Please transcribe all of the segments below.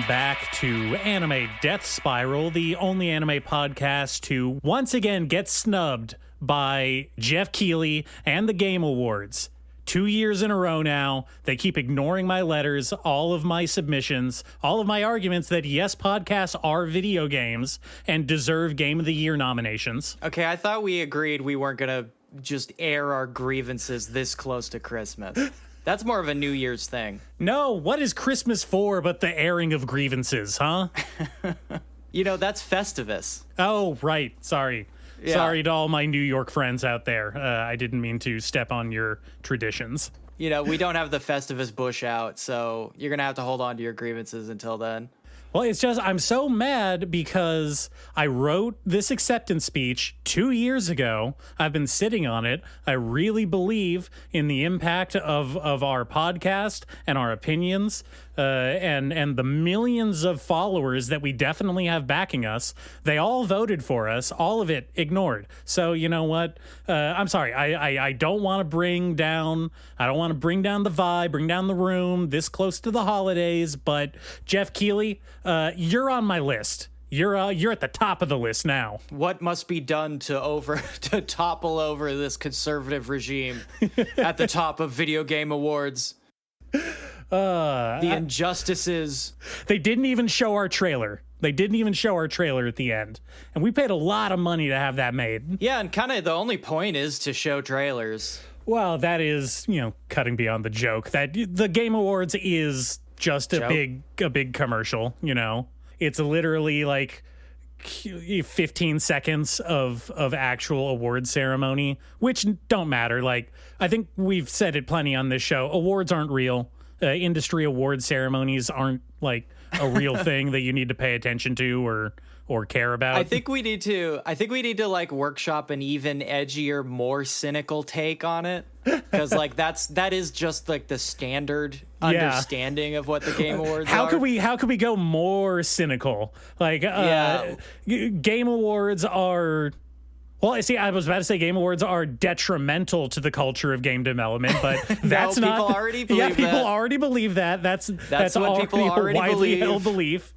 back to Anime Death Spiral, the only anime podcast to once again get snubbed by Jeff Keighley and the Game Awards. 2 years in a row now, they keep ignoring my letters, all of my submissions, all of my arguments that yes, podcasts are video games and deserve Game of the Year nominations. Okay, I thought we agreed we weren't going to just air our grievances this close to Christmas. That's more of a New Year's thing. No, what is Christmas for but the airing of grievances, huh? You know, that's Festivus. Oh, right. Sorry. Yeah. Sorry to all my New York friends out there. I didn't mean to step on your traditions. You know, we don't have the Festivus bush out, so you're going to have to hold on to your grievances until then. Well, it's just, I'm so mad because I wrote this acceptance speech 2 years ago. I've been sitting on it. I really believe in the impact of our podcast and our opinions and the millions of followers that we definitely have backing us. They all voted for us, all of it ignored. So you know what? I'm sorry. I don't want to bring down the vibe, bring down the room this close to the holidays. But Jeff Keighley, you're on my list. You're at the top of the list now. What must be done to topple over this conservative regime at the top of video game awards? The injustices. They didn't even show our trailer. They didn't even show our trailer at the end. And we paid a lot of money to have that made. Yeah, and kind of the only point is to show trailers. Well, that is, cutting beyond the joke. That the Game Awards is just a big commercial, It's literally like 15 seconds of actual award ceremony, which don't matter. Like, I think we've said it plenty on this show. Awards aren't real. Industry award ceremonies aren't like a real thing that you need to pay attention to or care about. I think we need to like workshop an even edgier, more cynical take on it, because like that is just like the standard understanding of what the Game Awards are. How could we go more cynical? Like Game Awards are. Well, see, I was about to say Game Awards are detrimental to the culture of game development, but that's not. People already believe that. People already believe that. That's what people already a widely held belief.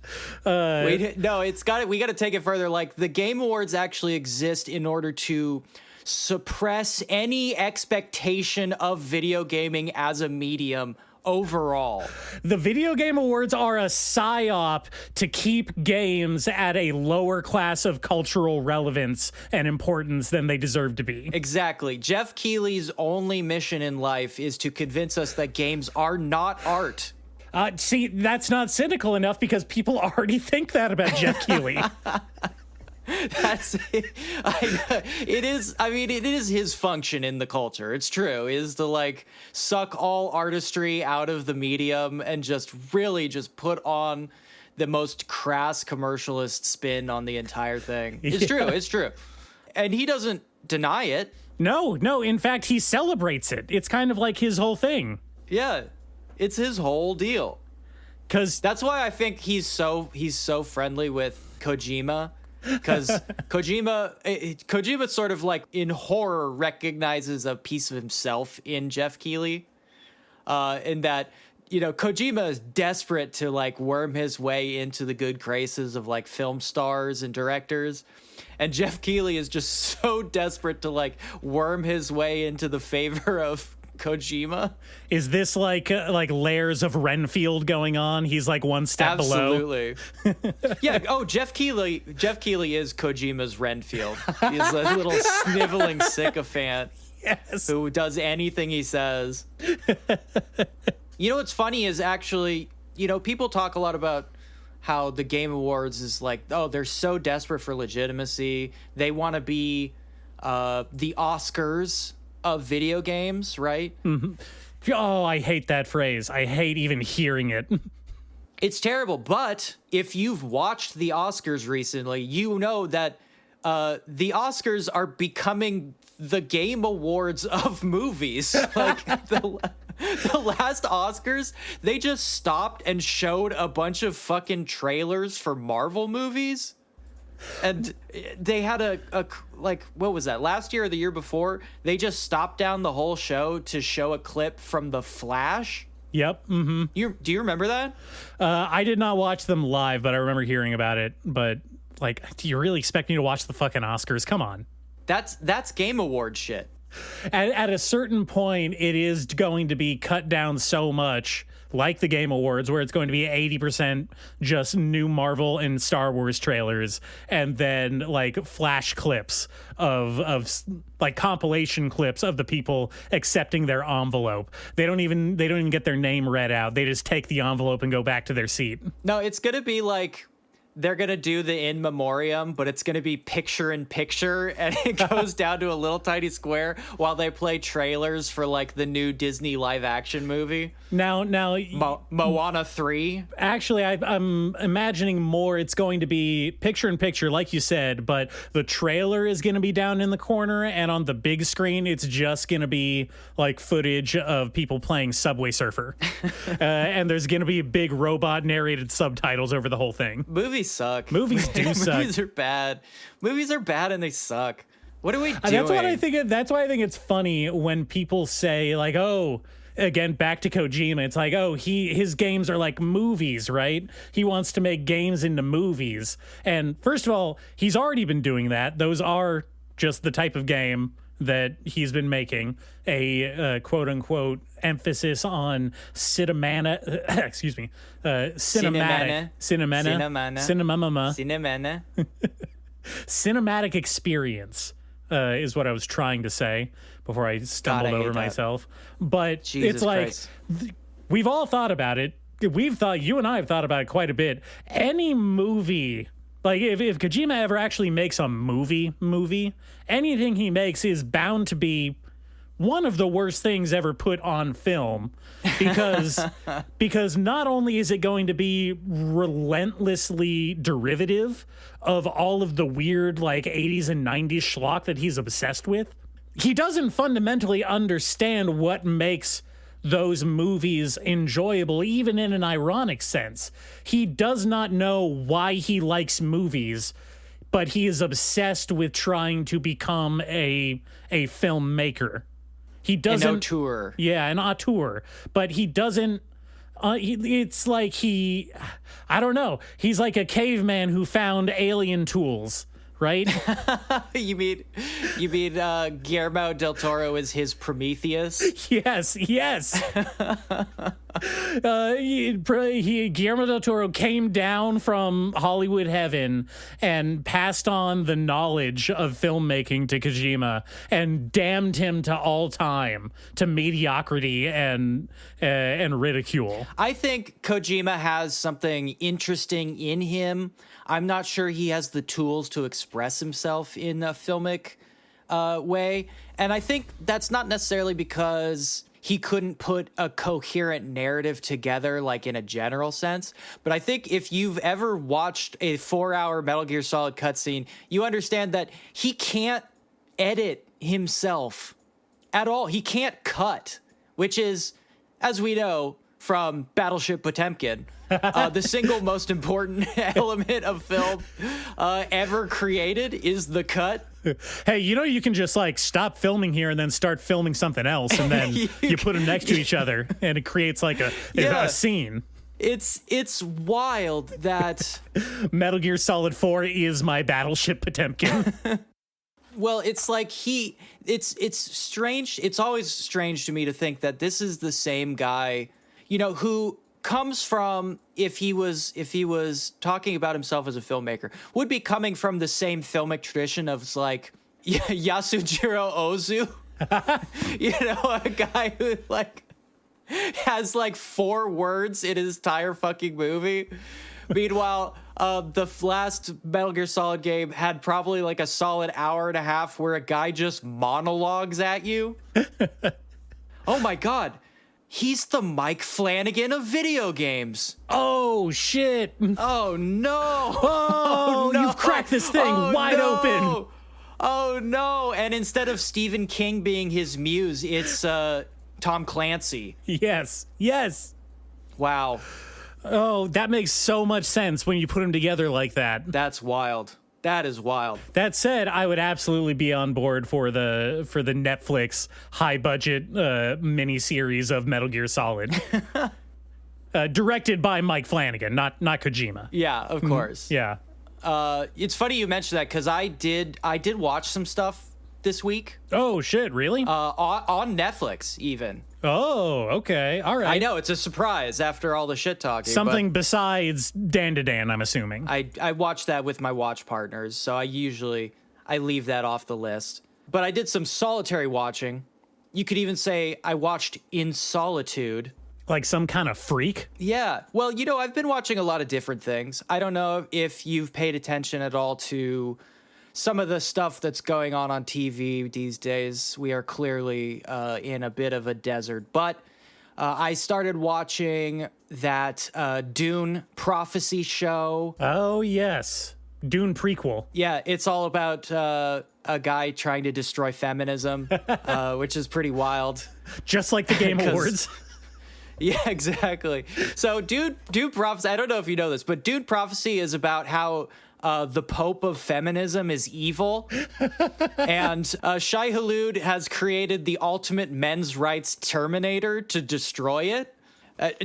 We got to take it further. Like, the Game Awards actually exist in order to suppress any expectation of video gaming as a medium overall. The Video Game Awards are a psyop to keep games at a lower class of cultural relevance and importance than they deserve to be. Exactly. Jeff Keighley's only mission in life is to convince us that games are not art. See, that's not cynical enough because people already think that about Jeff Keighley. It is his function in the culture. It's true, is to like suck all artistry out of the medium and just really just put on the most crass commercialist spin on the entire thing. It's true. And he doesn't deny it. No, in fact, he celebrates it. It's kind of like his whole thing. Yeah, it's his whole deal. 'Cause that's why I think he's so friendly with Kojima. Because Kojima sort of like in horror recognizes a piece of himself in Jeff Keighley, in that, Kojima is desperate to like worm his way into the good graces of like film stars and directors, and Jeff Keighley is just so desperate to like worm his way into the favor of Kojima. Is this like layers of Renfield going on? He's like one step Absolutely. Below. Yeah. Oh, Jeff Keighley is Kojima's Renfield. He's a little sniveling sycophant. Yes. Who does anything he says. What's funny is actually, people talk a lot about how the Game Awards is like, oh, they're so desperate for legitimacy. They want to be the Oscars of video games, right? Mm-hmm. Oh, I hate that phrase. I hate even hearing it. It's terrible, but if you've watched the Oscars recently, you know that the Oscars are becoming the Game Awards of movies. Like, the last Oscars, they just stopped and showed a bunch of fucking trailers for Marvel movies. And they had a what was that, last year or the year before? They just stopped down the whole show to show a clip from The Flash. Yep. Mm-hmm. Do you remember that? I did not watch them live, but I remember hearing about it. But like, do you really expect me to watch the fucking Oscars? Come on. That's Game Award shit. At a certain point, it is going to be cut down so much, like the Game Awards, where it's going to be 80% just new Marvel and Star Wars trailers, and then like flash clips of like compilation clips of the people accepting their envelope. They don't even get their name read out. They just take the envelope and go back to their seat. No, it's gonna be like, they're going to do the in memoriam, but it's going to be picture in picture, and it goes down to a little tiny square while they play trailers for like the new Disney live action movie. Now, Moana 3. Actually, I'm imagining more. It's going to be picture in picture, like you said, but the trailer is going to be down in the corner, and on the big screen, it's just going to be like footage of people playing Subway Surfer. And there's going to be big robot narrated subtitles over the whole thing. Movies suck. Movies do suck. Movies are bad. Movies are bad and they suck. What are we doing? That's what I think. That's why I think it's funny when people say like, "Oh, again, back to Kojima." It's like, "Oh, his games are like movies, right? He wants to make games into movies." And first of all, he's already been doing that. Those are just the type of game that he's been making, a quote unquote emphasis on cinematic experience is what I was trying to say before I stumbled over myself. But Jesus it's like Christ. We've all thought about it. You and I have thought about it quite a bit. Any movie, like if Kojima ever actually makes a movie, anything he makes is bound to be one of the worst things ever put on film, because not only is it going to be relentlessly derivative of all of the weird like 80s and 90s schlock that he's obsessed with, he doesn't fundamentally understand what makes those movies enjoyable, even in an ironic sense. He does not know why he likes movies, but he is obsessed with trying to become a filmmaker. He doesn't. An auteur. Yeah, an auteur. But he doesn't. It's like I don't know. He's like a caveman who found alien tools, right? You mean Guillermo del Toro is his Prometheus? Yes. Guillermo del Toro came down from Hollywood heaven and passed on the knowledge of filmmaking to Kojima and damned him to all time, to mediocrity and ridicule. I think Kojima has something interesting in him. I'm not sure he has the tools to express himself in a filmic way. And I think that's not necessarily because he couldn't put a coherent narrative together, like in a general sense. But I think if you've ever watched a 4-hour Metal Gear Solid cutscene, you understand that he can't edit himself at all. He can't cut, which is, as we know from Battleship Potemkin, the single most important element of film ever created is the cut. Hey, you can just like stop filming here and then start filming something else, and then you put them next to each other, and it creates like a scene. It's wild that Metal Gear Solid 4 is my Battleship Potemkin. Well, it's like it's strange. It's always strange to me to think that this is the same guy, who comes from, if he was talking about himself as a filmmaker, would be coming from the same filmic tradition of like Yasujiro Ozu. A guy who like has like 4 words in his entire fucking movie. Meanwhile, the last Metal Gear Solid game had probably like a solid hour and a half where a guy just monologues at you. Oh my God. He's the Mike Flanagan of video games. Oh, shit. Oh, no. Oh, no. You've cracked this thing wide open. Oh, no. And instead of Stephen King being his muse, it's Tom Clancy. Yes. Wow. Oh, that makes so much sense when you put them together like that. That's wild. That is wild. That said, I would absolutely be on board for the Netflix high budget miniseries of Metal Gear Solid, directed by Mike Flanagan, not Kojima. Yeah, of course. Yeah. It's funny you mentioned that because I did watch some stuff this week. Oh shit! Really? On Netflix, even. Oh, okay. All right. I know it's a surprise after all the shit talking. Something besides Dan to Dan, I'm assuming. I watch that with my watch partners, so I leave that off the list. But I did some solitary watching. You could even say I watched In Solitude. Like some kind of freak? Yeah. Well, I've been watching a lot of different things. I don't know if you've paid attention at all to some of the stuff that's going on TV these days. We are clearly in a bit of a desert. But I started watching that Dune Prophecy show. Oh, yes. Dune prequel. Yeah, it's all about a guy trying to destroy feminism, which is pretty wild. Just like the Game Awards. Yeah, exactly. So Dune Prophecy, I don't know if you know this, but Dune Prophecy is about how the Pope of feminism is evil. And Shai Hulud has created the ultimate men's rights Terminator to destroy it.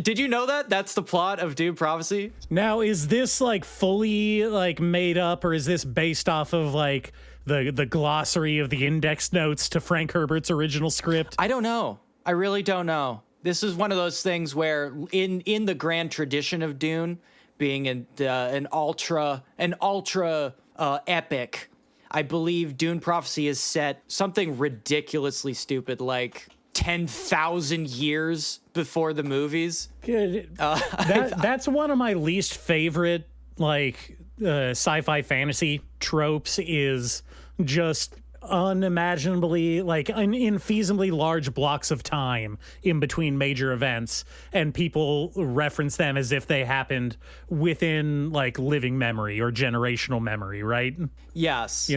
Did you know that? That's the plot of Dune Prophecy? Now, is this like fully like made up, or is this based off of like the glossary of the index notes to Frank Herbert's original script? I don't know. I really don't know. This is one of those things where in the grand tradition of Dune being an ultra epic, I believe Dune Prophecy is set something ridiculously stupid like 10,000 years before the movies. Good. That's one of my least favorite like sci-fi fantasy tropes, is just unimaginably like infeasibly large blocks of time in between major events, and people reference them as if they happened within like living memory or generational memory, right? Yes.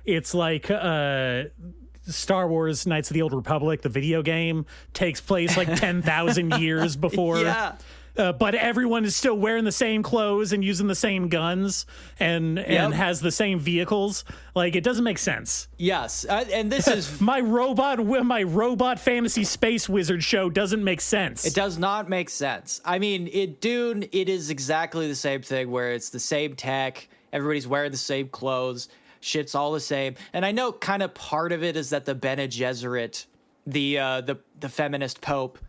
It's like Star Wars Knights of the Old Republic, the video game, takes place like 10,000 years before. Yeah. But everyone is still wearing the same clothes and using the same guns and has the same vehicles. Like, it doesn't make sense. Yes, and this is my robot fantasy space wizard show doesn't make sense. It does not make sense. I mean, Dune, it is exactly the same thing where it's the same tech, everybody's wearing the same clothes, shit's all the same. And I know kind of part of it is that the Bene Gesserit, the feminist pope,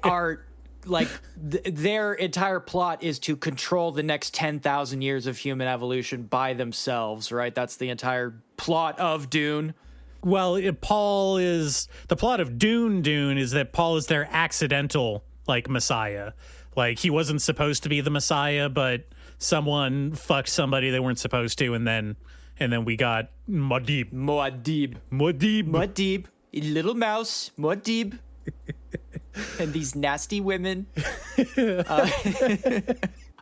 are like their entire plot is to control the next 10,000 years of human evolution by themselves, right? That's the entire plot of Dune. Well, the plot of Dune is that Paul is their accidental like messiah. Like, he wasn't supposed to be the messiah, but someone fucked somebody they weren't supposed to, and then we got Muad'Dib, little mouse, Muad'Dib. And these nasty women. Yeah,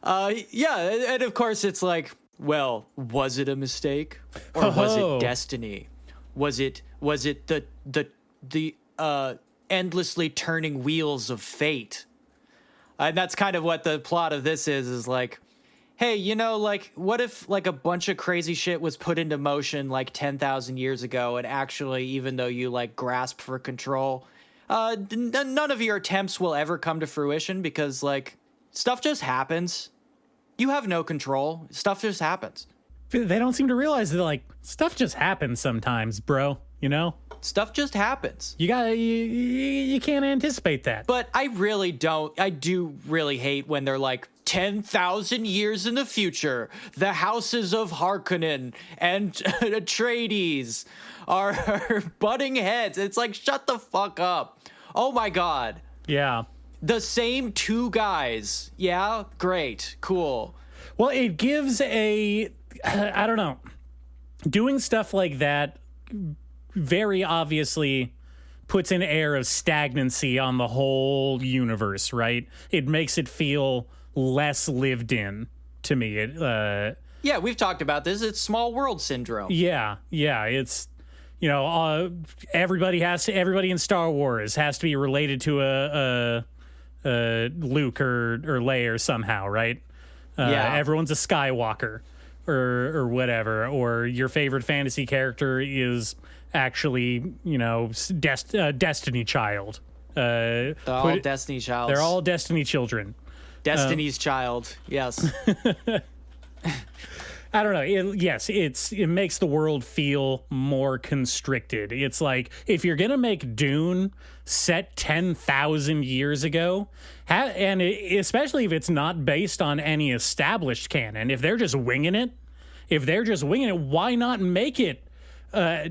and of course it's like, well, was it a mistake or was it destiny? Was it the endlessly turning wheels of fate? And that's kind of what the plot of this is like, hey, like, what if like a bunch of crazy shit was put into motion like 10,000 years ago, and actually, even though you like grasp for control, none of your attempts will ever come to fruition because, like, stuff just happens. You have no control. Stuff just happens. They don't seem to realize that, like, stuff just happens sometimes, bro. Stuff just happens. You can't anticipate that. But I do really hate when they're like, 10,000 years in the future, the houses of Harkonnen and Atreides are butting heads. It's like, shut the fuck up. Oh my God. Yeah. The same two guys. Yeah, great, cool. Well, it gives I don't know. Doing stuff like that very obviously puts an air of stagnancy on the whole universe, right? It makes it feel less lived in to me. Yeah, we've talked about this. It's small world syndrome. Yeah. It's everybody in Star Wars has to be related to a Luke or Leia somehow, right? Yeah. Everyone's a Skywalker. or whatever, or your favorite fantasy character is actually, Destiny Child. They're all Destiny Childs. They're all Destiny children. Destiny's Child, yes. I don't know. It makes the world feel more constricted. It's like, if you're going to make Dune set 10,000 years ago, especially if it's not based on any established canon, if they're just winging it, why not make it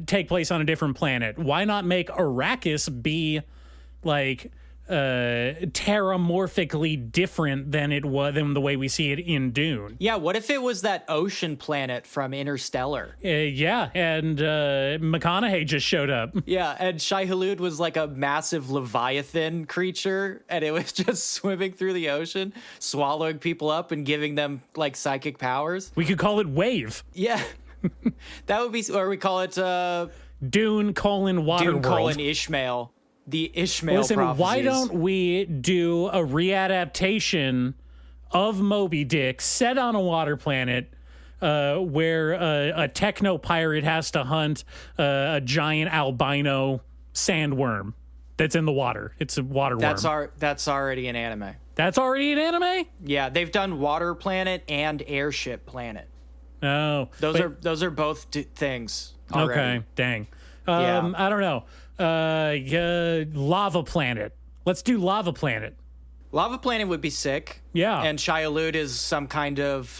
take place on a different planet? Why not make Arrakis be like terramorphically different than the way we see it in Dune? Yeah, what if it was that ocean planet from Interstellar? And McConaughey just showed up. Yeah, and Shai-Hulud was like a massive leviathan creature, and it was just swimming through the ocean, swallowing people up and giving them like psychic powers. We could call it Wave. Yeah. That would be, or we call it Dune: Waterworld. Ishmael. The Ishmael Listen, prophecies. why don't we do a readaptation of Moby Dick set on a water planet where a techno pirate has to hunt a giant albino sandworm that's in the water? It's a water worm. That's already an anime. That's already an anime? Yeah, they've done Water Planet and Airship Planet. Oh. Those are both things already. Okay, dang. Yeah. I don't know. Lava Planet. Let's do Lava Planet. Lava Planet would be sick. Yeah. And Shai-Hulud is some kind of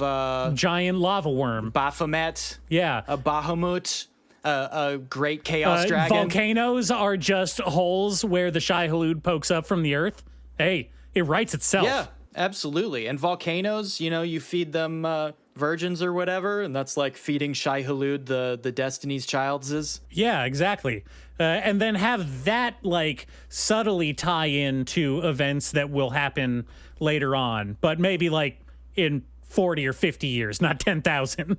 giant lava worm. Baphomet. Yeah. A Bahamut. A great chaos dragon. Volcanoes are just holes where the Shai-Hulud pokes up from the earth. Hey, it writes itself. Yeah, absolutely. And volcanoes, you feed them virgins or whatever, and that's like feeding Shai-Hulud the Destiny's Childs. Yeah, exactly. And then have that like subtly tie into events that will happen later on, but maybe like in 40 or 50 years, not 10,000.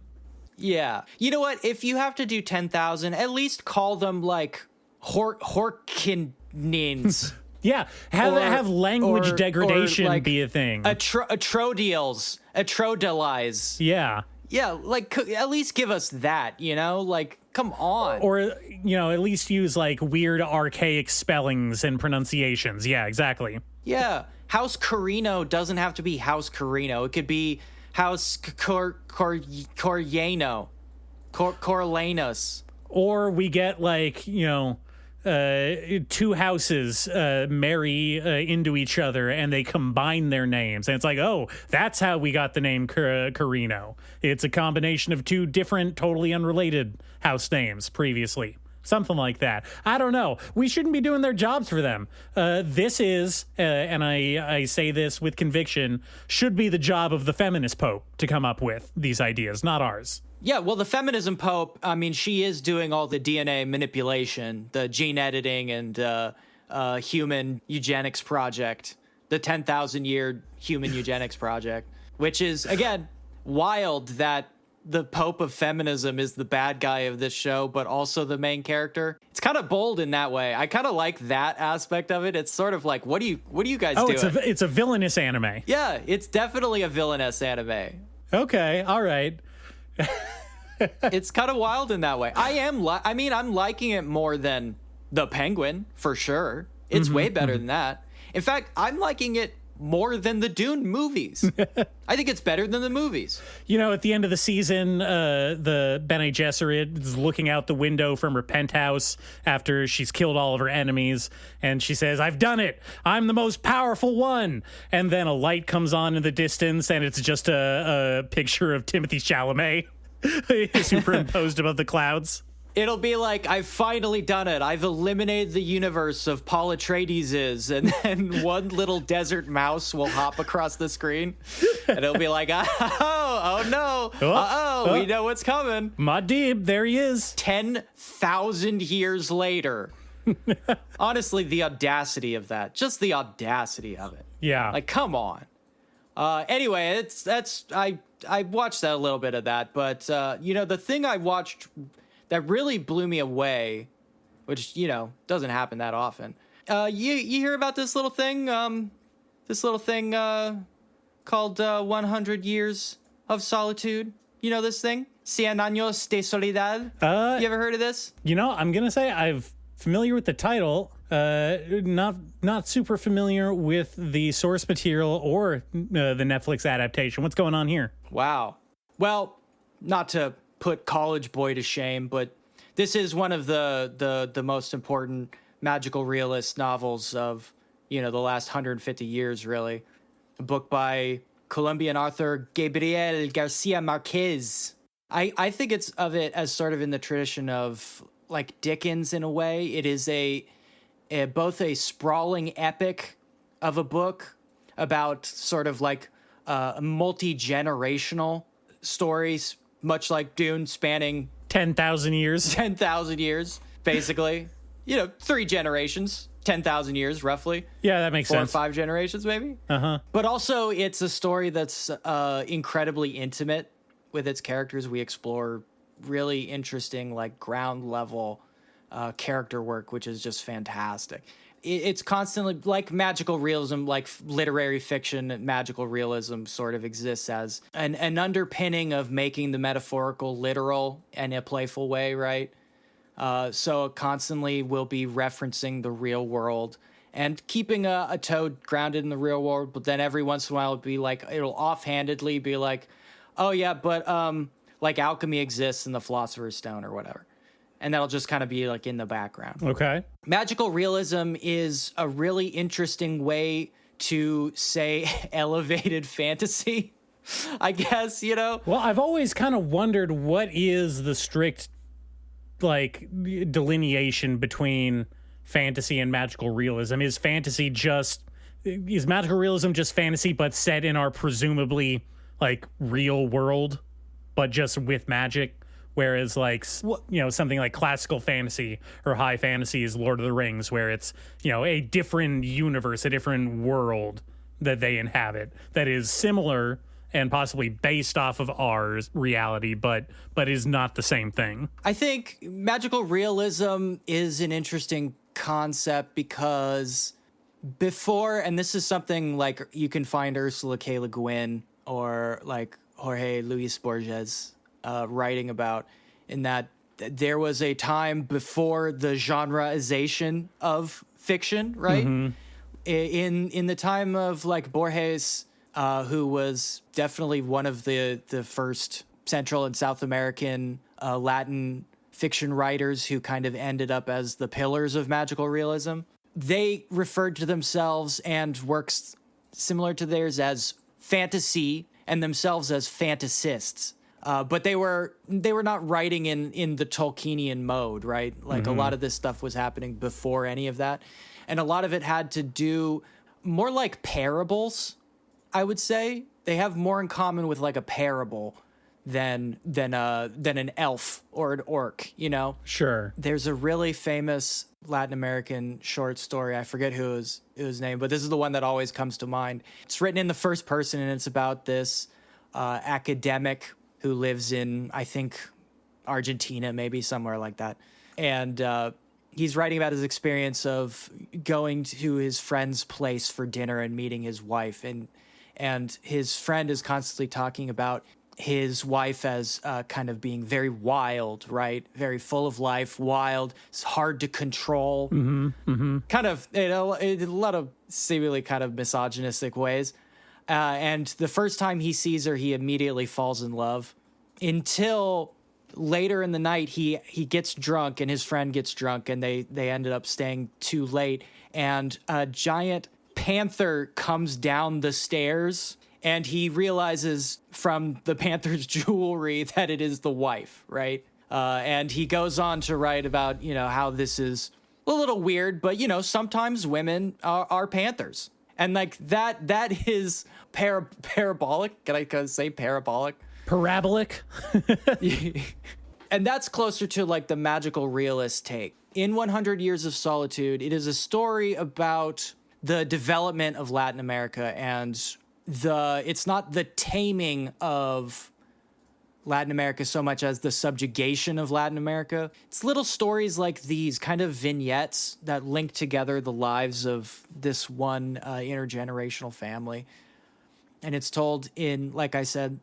Yeah. You know what? If you have to do 10,000, at least call them like Horkinins. Yeah, have language degradation like be a thing. Atrodials, Atrodelize. Yeah. Yeah, like at least give us that, like come on. Or at least use like weird archaic spellings and pronunciations. Yeah, exactly. Yeah, House Carino doesn't have to be House Carino. It could be House Coriano, Corlanus. Or we get like, two houses marry into each other and they combine their names. And it's like, oh, that's how we got the name Carino. It's a combination of two different, totally unrelated house names previously. Something like that. I don't know. We shouldn't be doing their jobs for them. This is, and I say this with conviction, should be the job of the feminist pope to come up with these ideas, not ours. Yeah, well, the feminism pope, I mean, she is doing all the DNA manipulation, the gene editing, and human eugenics project, the 10,000-year human eugenics project, which is, again, wild that the pope of feminism is the bad guy of this show, but also the main character. It's kind of bold in that way. I kind of like that aspect of it. It's sort of like, what do you guys do? It's a villainous anime. Yeah, it's definitely a villainous anime. Okay, all right. It's kind of wild in that way. I'm liking it more than The Penguin, for sure. It's way better than that. In fact, I'm liking it more than the Dune movies. I think it's better than the movies. At the end of the season, the Bene Gesserit is looking out the window from her penthouse after she's killed all of her enemies, and she says, "I've done it. I'm the most powerful one." And then a light comes on in the distance, and it's just a picture of Timothée Chalamet superimposed above the clouds. It'll be like, I've finally done it. I've eliminated the universe of Paul Atreides, and then one little desert mouse will hop across the screen, and it'll be like, oh no, we know what's coming. Muad'Dib, there he is. 10,000 years later. Honestly, the audacity of that. Just the audacity of it. Yeah. Like, come on. Anyway, I watched that a little bit of that, but the thing I watched that really blew me away, which doesn't happen that often. You hear about this little thing called 100 Years of Solitude? You know this thing? Cien Años de Soledad? You ever heard of this? I'm going to say I'm familiar with the title. Not super familiar with the source material or the Netflix adaptation. What's going on here? Wow. Well, not to put College Boy to shame, but this is one of the most important magical realist novels of, the last 150 years, really. A book by Colombian author Gabriel Garcia Marquez. I think it's of it as sort of in the tradition of like Dickens in a way. It is both a sprawling epic of a book about sort of like multi-generational stories, much like Dune, spanning 10,000 years. 10,000 years, basically. 3 generations, 10,000 years, roughly. Yeah, that makes sense. 4 or 5 generations, maybe. Uh-huh. But also, it's a story that's incredibly intimate with its characters. We explore really interesting, like, ground level character work, which is just fantastic. It's constantly, like magical realism, like literary fiction, magical realism sort of exists as an underpinning of making the metaphorical literal in a playful way, right? So it constantly will be referencing the real world and keeping a toad grounded in the real world, but then every once in a while it'll offhandedly be like, oh yeah, but like alchemy exists in the Philosopher's Stone or whatever. And that'll just kind of be like in the background. Okay. Magical realism is a really interesting way to say elevated fantasy, I guess, Well, I've always kind of wondered what is the strict like delineation between fantasy and magical realism. Is magical realism just fantasy but set in our presumably like real world but just with magic? Whereas, like, something like classical fantasy or high fantasy is Lord of the Rings, where it's, a different universe, a different world that they inhabit that is similar and possibly based off of our reality, but is not the same thing. I think magical realism is an interesting concept because before, and this is something like you can find Ursula K. Le Guin or like Jorge Luis Borges writing about, in that there was a time before the genreization of fiction, right? Mm-hmm. In the time of like Borges, who was definitely one of the first Central and South American Latin fiction writers who kind of ended up as the pillars of magical realism. They referred to themselves and works similar to theirs as fantasy and themselves as fantasists. But they were not writing in the Tolkienian mode, right? Like a lot of this stuff was happening before any of that. And a lot of it had to do more like parables, I would say. They have more in common with like a parable than an elf or an orc, Sure. There's a really famous Latin American short story. I forget whose name, but this is the one that always comes to mind. It's written in the first person, and it's about this academic who lives in, I think, Argentina, maybe somewhere like that. And he's writing about his experience of going to his friend's place for dinner and meeting his wife. And his friend is constantly talking about his wife as kind of being very wild, right? Very full of life, wild. It's hard to control. Mm-hmm, mm-hmm. Kind of, in a lot of seemingly kind of misogynistic ways. And the first time he sees her, he immediately falls in love until later in the night, he gets drunk and his friend gets drunk and they ended up staying too late. And a giant panther comes down the stairs and he realizes from the panther's jewelry that it is the wife, right? And he goes on to write about, how this is a little weird, but, sometimes women are panthers. And like that is parabolic. Can I say parabolic? Parabolic. And that's closer to like the magical realist take. In 100 Years of Solitude, it is a story about the development of Latin America, and it's not the taming of Latin America so much as the subjugation of Latin America. It's little stories like these, kind of vignettes that link together the lives of this one intergenerational family. And it's told in, like I said,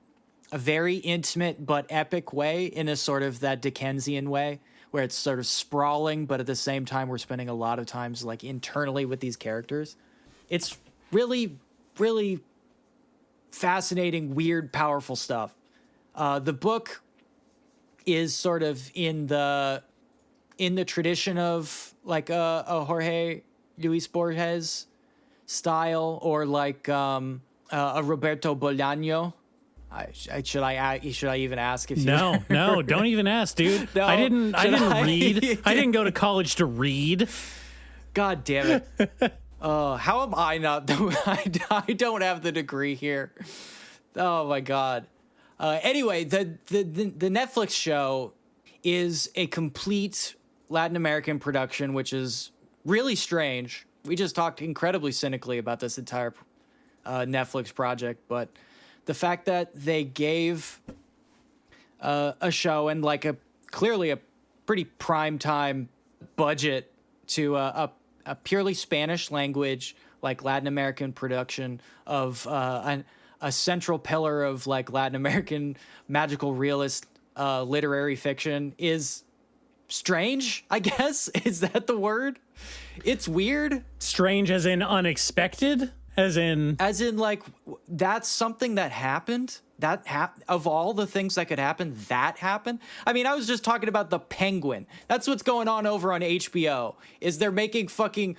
a very intimate but epic way, in a sort of that Dickensian way, where it's sort of sprawling, but at the same time we're spending a lot of times like internally with these characters. It's really, really fascinating, weird, powerful stuff. The book is sort of in the tradition of like a Jorge Luis Borges style, or like a Roberto Bolaño. Should I even ask if you... No, don't even ask, dude. No, I didn't read. I didn't go to college to read. God damn it. How am I not? I don't have the degree here. Oh my God. Anyway, the Netflix show is a complete Latin American production, which is really strange. We just talked incredibly cynically about this entire Netflix project, but the fact that they gave a show and like clearly a pretty prime time budget to a purely Spanish language, like Latin American production of a central pillar of like Latin American magical realist literary fiction is strange, I guess. Is that the word? It's weird. Strange as in unexpected? As in like, that's something that happened? Of all the things that could happen, that happened? I mean, I was just talking about The Penguin. That's what's going on over on HBO, is they're making fucking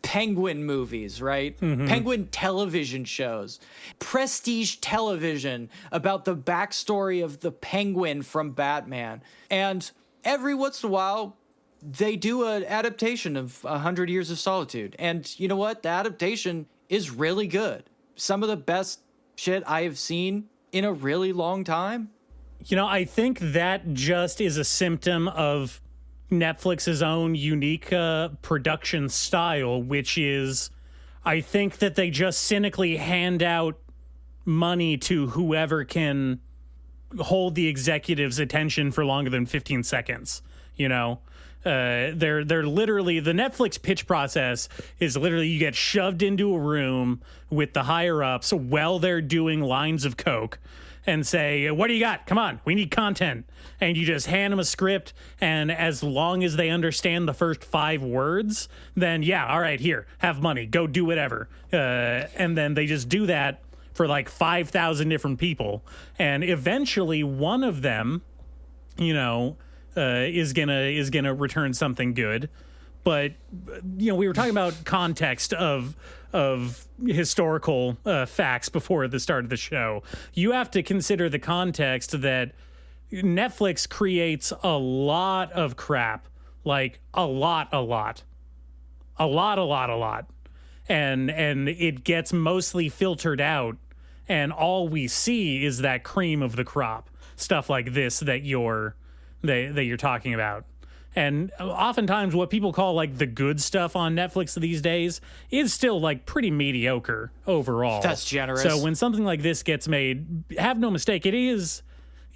Penguin movies, right? Mm-hmm. Penguin television shows. Prestige television about the backstory of the Penguin from Batman. And every once in a while, they do an adaptation of 100 Years of Solitude. And you know what? The adaptation is really good. Some of the best shit I have seen in a really long time. You know, I think that just is a symptom of Netflix's own unique production style, which is, I think that they just cynically hand out money to whoever can hold the executive's attention for longer than 15 seconds. You know, they're literally, the Netflix pitch process is literally you get shoved into a room with the higher ups while they're doing lines of coke and say, what do you got? Come on, we need content. And you just hand them a script, and as long as they understand the first 5 words, then yeah, all right, here, have money, go do whatever. And then they just do that for like 5,000 different people. And eventually one of them, you know, is gonna return something good. But you know, we were talking about context of historical facts before the start of the show. You have to consider the context that Netflix creates a lot of crap, like a lot, and it gets mostly filtered out, and all we see is that cream of the crop stuff like this that you're talking about. And oftentimes what people call like the good stuff on Netflix these days is still like pretty mediocre overall. That's generous. So when something like this gets made, have no mistake, it is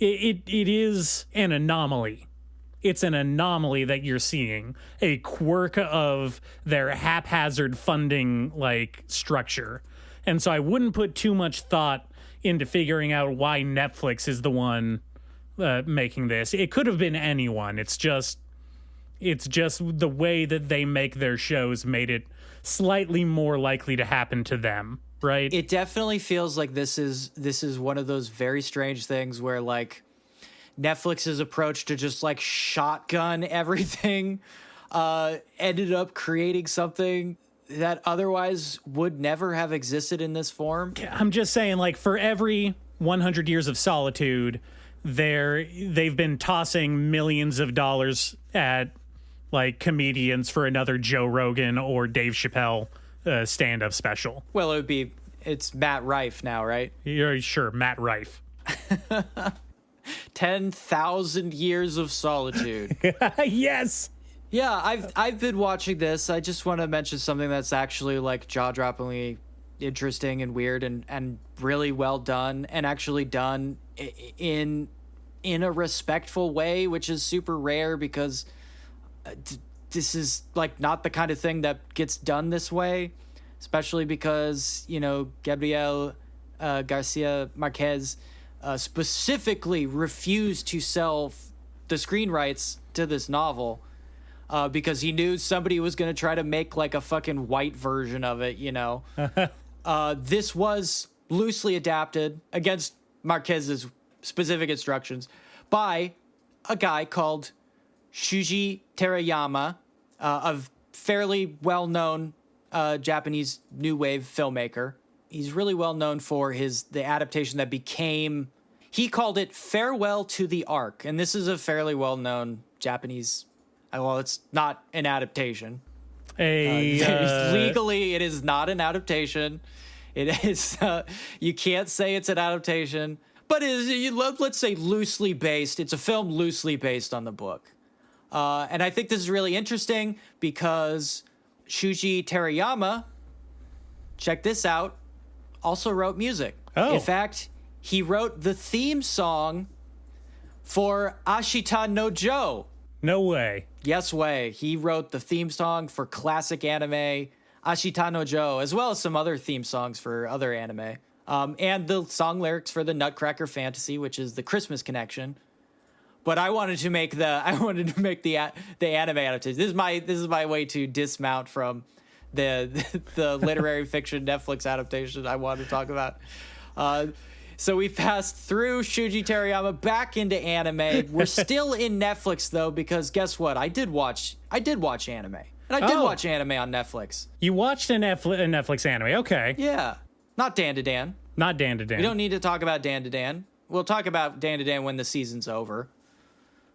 an anomaly. It's an anomaly that you're seeing, a quirk of their haphazard funding like structure. And so I wouldn't put too much thought into figuring out why Netflix is the one making this. It could have been anyone. It's just the way that they make their shows made it slightly more likely to happen to them, right? It definitely feels like this is one of those very strange things where like Netflix's approach to just like shotgun everything ended up creating something that otherwise would never have existed in this form. I'm just saying, like, for every 100 Years of Solitude, they've been tossing millions of dollars at like comedians for another Joe Rogan or Dave Chappelle stand-up special. Well, it's Matt Rife now, right? You're sure, Matt Rife. 10,000 Years of Solitude. Yes. Yeah, I've been watching this. I just want to mention something that's actually like jaw-droppingly interesting and weird and really well done, and actually done in a respectful way, which is super rare because this is like not the kind of thing that gets done this way, especially because, you know, Gabriel Garcia Marquez specifically refused to sell the screen rights to this novel because he knew somebody was going to try to make like a fucking white version of it, This was loosely adapted against Marquez's specific instructions by a guy called Shuji Terayama, a fairly well-known Japanese new wave filmmaker. He's really well known for the adaptation that became, he called it Farewell to the Ark. And this is a fairly well-known Japanese, well, it's not an adaptation. Legally, it is not an adaptation. It is, you can't say it's an adaptation, but it is, let's say, loosely based. It's a film loosely based on the book. And I think this is really interesting because Shuji Terayama, check this out, also wrote music. Oh. In fact, he wrote the theme song for Ashita no Joe. No way. Yes way. He wrote the theme song for classic anime Ashita no Joe, as well as some other theme songs for other anime. And the song lyrics for the Nutcracker Fantasy, which is the Christmas connection. But I wanted to make the anime adaptation. This is my way to dismount from the literary fiction Netflix adaptation I wanted to talk about. So we passed through Shuji Terayama back into anime. We're still in Netflix though, because guess what? I did watch anime. And I did watch anime on Netflix. You watched a Netflix anime, okay. Yeah. Not Dan to Dan. Not Dan to Dan. We don't need to talk about Dan to Dan. We'll talk about Dan to Dan when the season's over.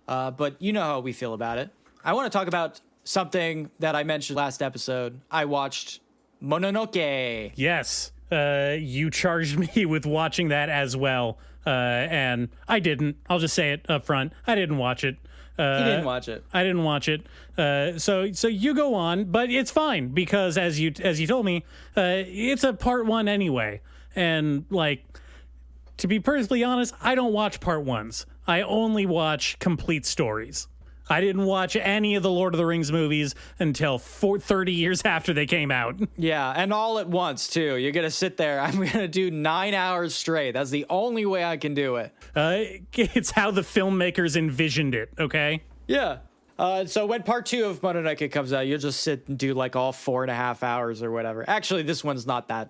But you know how we feel about it. I want to talk about something that I mentioned last episode. I watched Mononoke. Yes. You charged me with watching that as well. And I didn't. I'll just say it up front. I didn't watch it. He didn't watch it. I didn't watch it. So you go on, but it's fine because as you told me, it's a part one anyway. And like, to be perfectly honest, I don't watch part ones. I only watch complete stories. I didn't watch any of the Lord of the Rings movies until 30 years after they came out. Yeah, and all at once, too. You're going to sit there. I'm going to do 9 hours straight. That's the only way I can do it. It's how the filmmakers envisioned it, okay? Yeah. So when part 2 of Mononoke comes out, you'll just sit and do like all 4.5 hours or whatever. Actually, this one's not that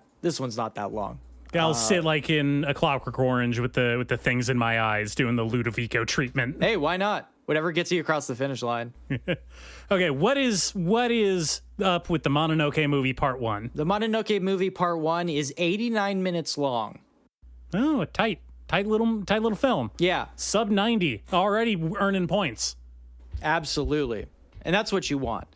long. I'll sit like in A Clockwork Orange with the things in my eyes doing the Ludovico treatment. Hey, why not? Whatever gets you across the finish line. Okay, what is up with the Mononoke movie part 1? The Mononoke movie part 1 is 89 minutes long. Oh, a tight little film. Yeah. Sub 90, already earning points. Absolutely. And that's what you want.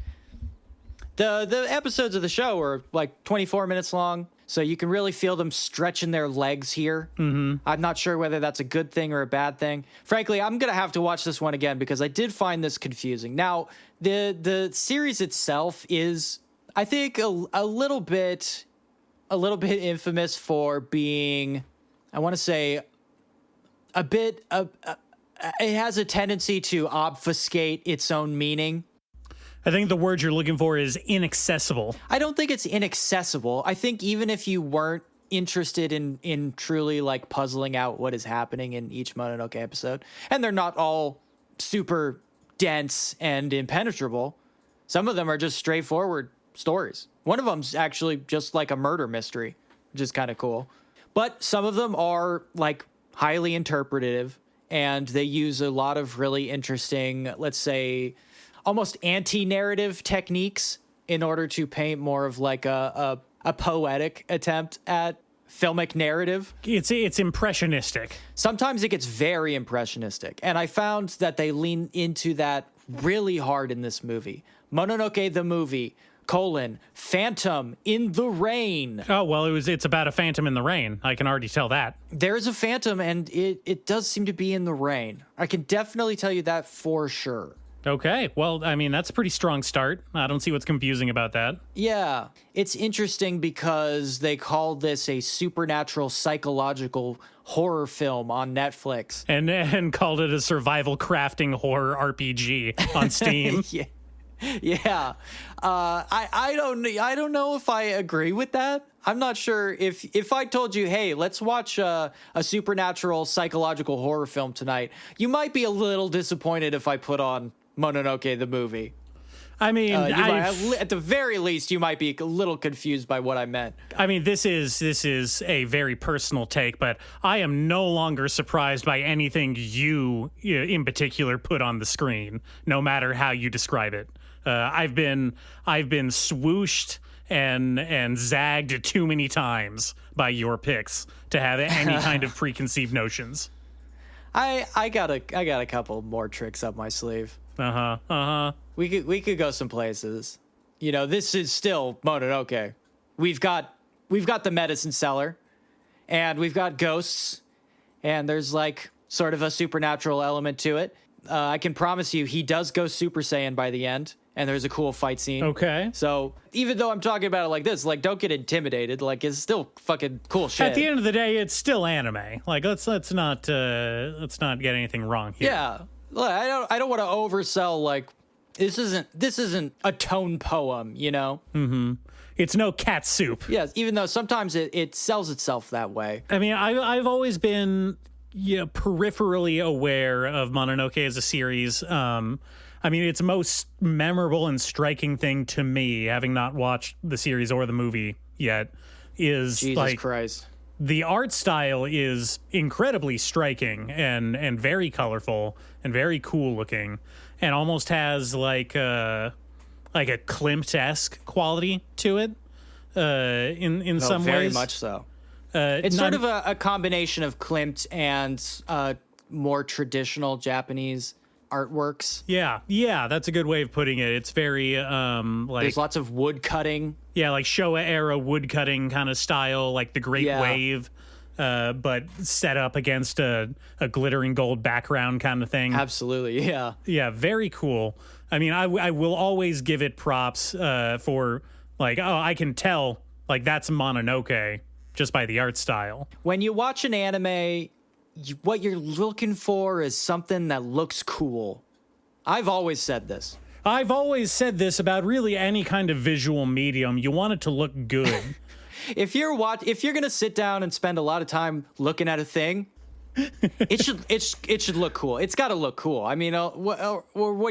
The episodes of the show are like 24 minutes long, so you can really feel them stretching their legs here. Mm-hmm. I'm not sure whether that's a good thing or a bad thing. Frankly, I'm going to have to watch this one again because I did find this confusing. Now, the series itself is, I think, a little bit infamous for being, I want to say, it has a tendency to obfuscate its own meaning. I think the word you're looking for is inaccessible. I don't think it's inaccessible. I think even if you weren't interested in truly like puzzling out what is happening in each Mononoke episode, and they're not all super dense and impenetrable, some of them are just straightforward stories. One of them's actually just like a murder mystery, which is kind of cool. But some of them are like highly interpretative, and they use a lot of really interesting, let's say, almost anti-narrative techniques in order to paint more of like a poetic attempt at filmic narrative. It's impressionistic. Sometimes it gets very impressionistic, and I found that they lean into that really hard in this movie. Mononoke the Movie, Phantom in the Rain. Oh, well, it's about a phantom in the rain. I can already tell that. There's a phantom, and it does seem to be in the rain. I can definitely tell you that for sure. Okay, well, I mean, that's a pretty strong start. I don't see what's confusing about that. Yeah, it's interesting because they call this a supernatural psychological horror film on Netflix. And called it a survival crafting horror RPG on Steam. Yeah. Yeah. I don't know if I agree with that. I'm not sure if I told you, hey, let's watch a supernatural psychological horror film tonight, you might be a little disappointed if I put on Mononoke the movie. I mean, at the very least, you might be a little confused by what I meant. I mean, this is a very personal take, but I am no longer surprised by anything you in particular put on the screen, no matter how you describe it. I've been swooshed and zagged too many times by your picks to have any kind of preconceived notions. I got a couple more tricks up my sleeve. We could go some places. You know, this is still Mononoke. We've got the medicine cellar, and we've got ghosts, and there's like sort of a supernatural element to it. I can promise you, he does go Super Saiyan by the end, and there's a cool fight scene. Okay. So even though I'm talking about it like this, like, don't get intimidated. Like, it's still fucking cool shit. At the end of the day, it's still anime. Like, let's not get anything wrong here. Yeah. Look, I don't want to oversell, like, this isn't a tone poem, you know? Mm-hmm. It's no cat soup. Yes, even though sometimes it sells itself that way. I mean, I've always been peripherally aware of Mononoke as a series. I mean, its most memorable and striking thing to me, having not watched the series or the movie yet, is Jesus Christ. The art style is incredibly striking and very colorful and very cool looking, and almost has like a Klimt-esque quality to it. In some very ways, much so. It's sort of a combination of Klimt and more traditional Japanese artworks. Yeah, that's a good way of putting it. It's very like there's lots of wood cutting. Yeah, like Showa era wood cutting kind of style, like the Great Wave, but set up against a glittering gold background kind of thing. Absolutely, yeah. Yeah, very cool. I mean, I will always give it props for like, oh, I can tell like that's Mononoke just by the art style. When you watch an anime, what you're looking for is something that looks cool. I've always said this. I've always said this about really any kind of visual medium. You want it to look good. If you're gonna sit down and spend a lot of time looking at a thing, it should look cool. It's got to look cool. I mean, what are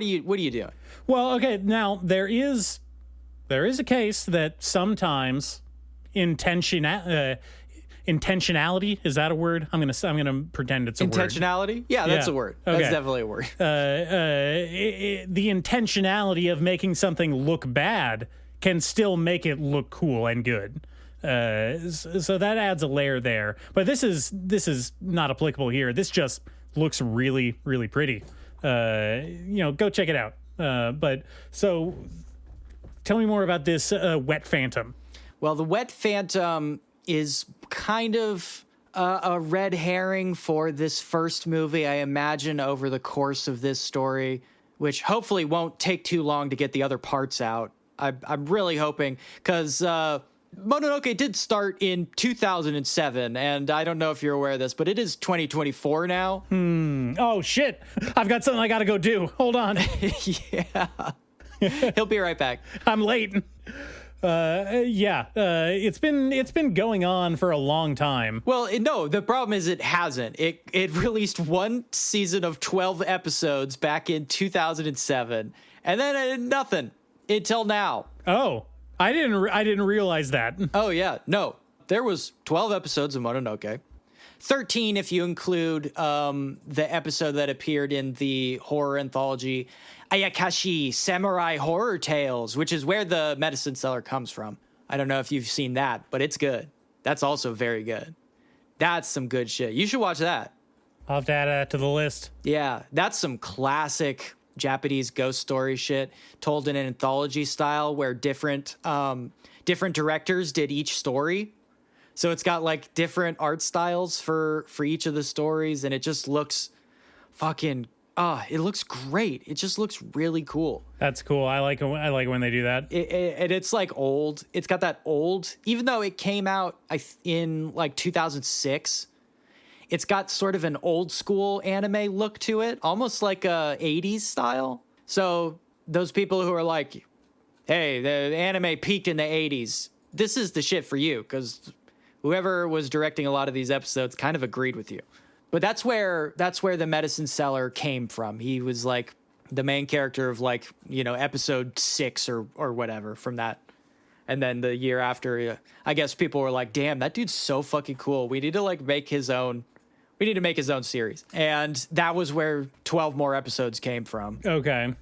you doing? Well, okay, now there is a case that sometimes intentionality, is that a word? I'm gonna pretend it's a word. Intentionality? Yeah, that's a word. That's definitely a word. The intentionality of making something look bad can still make it look cool and good. So that adds a layer there. But this is not applicable here. This just looks really, really pretty. Go check it out. But so tell me more about this Wet Phantom. Well, the Wet Phantom is kind of a red herring for this first movie, I imagine, over the course of this story, which hopefully won't take too long to get the other parts out. I'm really hoping, because Mononoke did start in 2007, and I don't know if you're aware of this, but it is 2024 now. Oh, shit. I've got something I got to go do. Hold on. Yeah. He'll be right back. I'm late. It's been going on for a long time. Well, no, the problem is it hasn't. It released one season of 12 episodes back in 2007, and then nothing until now. Oh, I didn't realize that. Oh yeah, no, there was 12 episodes of Mononoke. 13 if you include the episode that appeared in the horror anthology Ayakashi Samurai Horror Tales, which is where the medicine seller comes from. I don't know if you've seen that, but it's good. That's also very good. That's some good shit. You should watch that. I'll have to add that to the list. Yeah, that's some classic Japanese ghost story shit told in an anthology style where different directors did each story. So it's got like different art styles for each of the stories, and it just looks fucking it looks great. It just looks really cool. That's cool. I like when they do that. It's like old. It's got that old, even though it came out in like 2006. It's got sort of an old school anime look to it, almost like a 80s style. So those people who are like, hey, the anime peaked in the 80s. This is the shit for you, because whoever was directing a lot of these episodes kind of agreed with you. But that's where the medicine seller came from. He was like the main character of like, you know, episode 6 or whatever from that. And then the year after, I guess people were like, damn, that dude's so fucking cool. We need to like make his own series. And that was where 12 more episodes came from. Okay.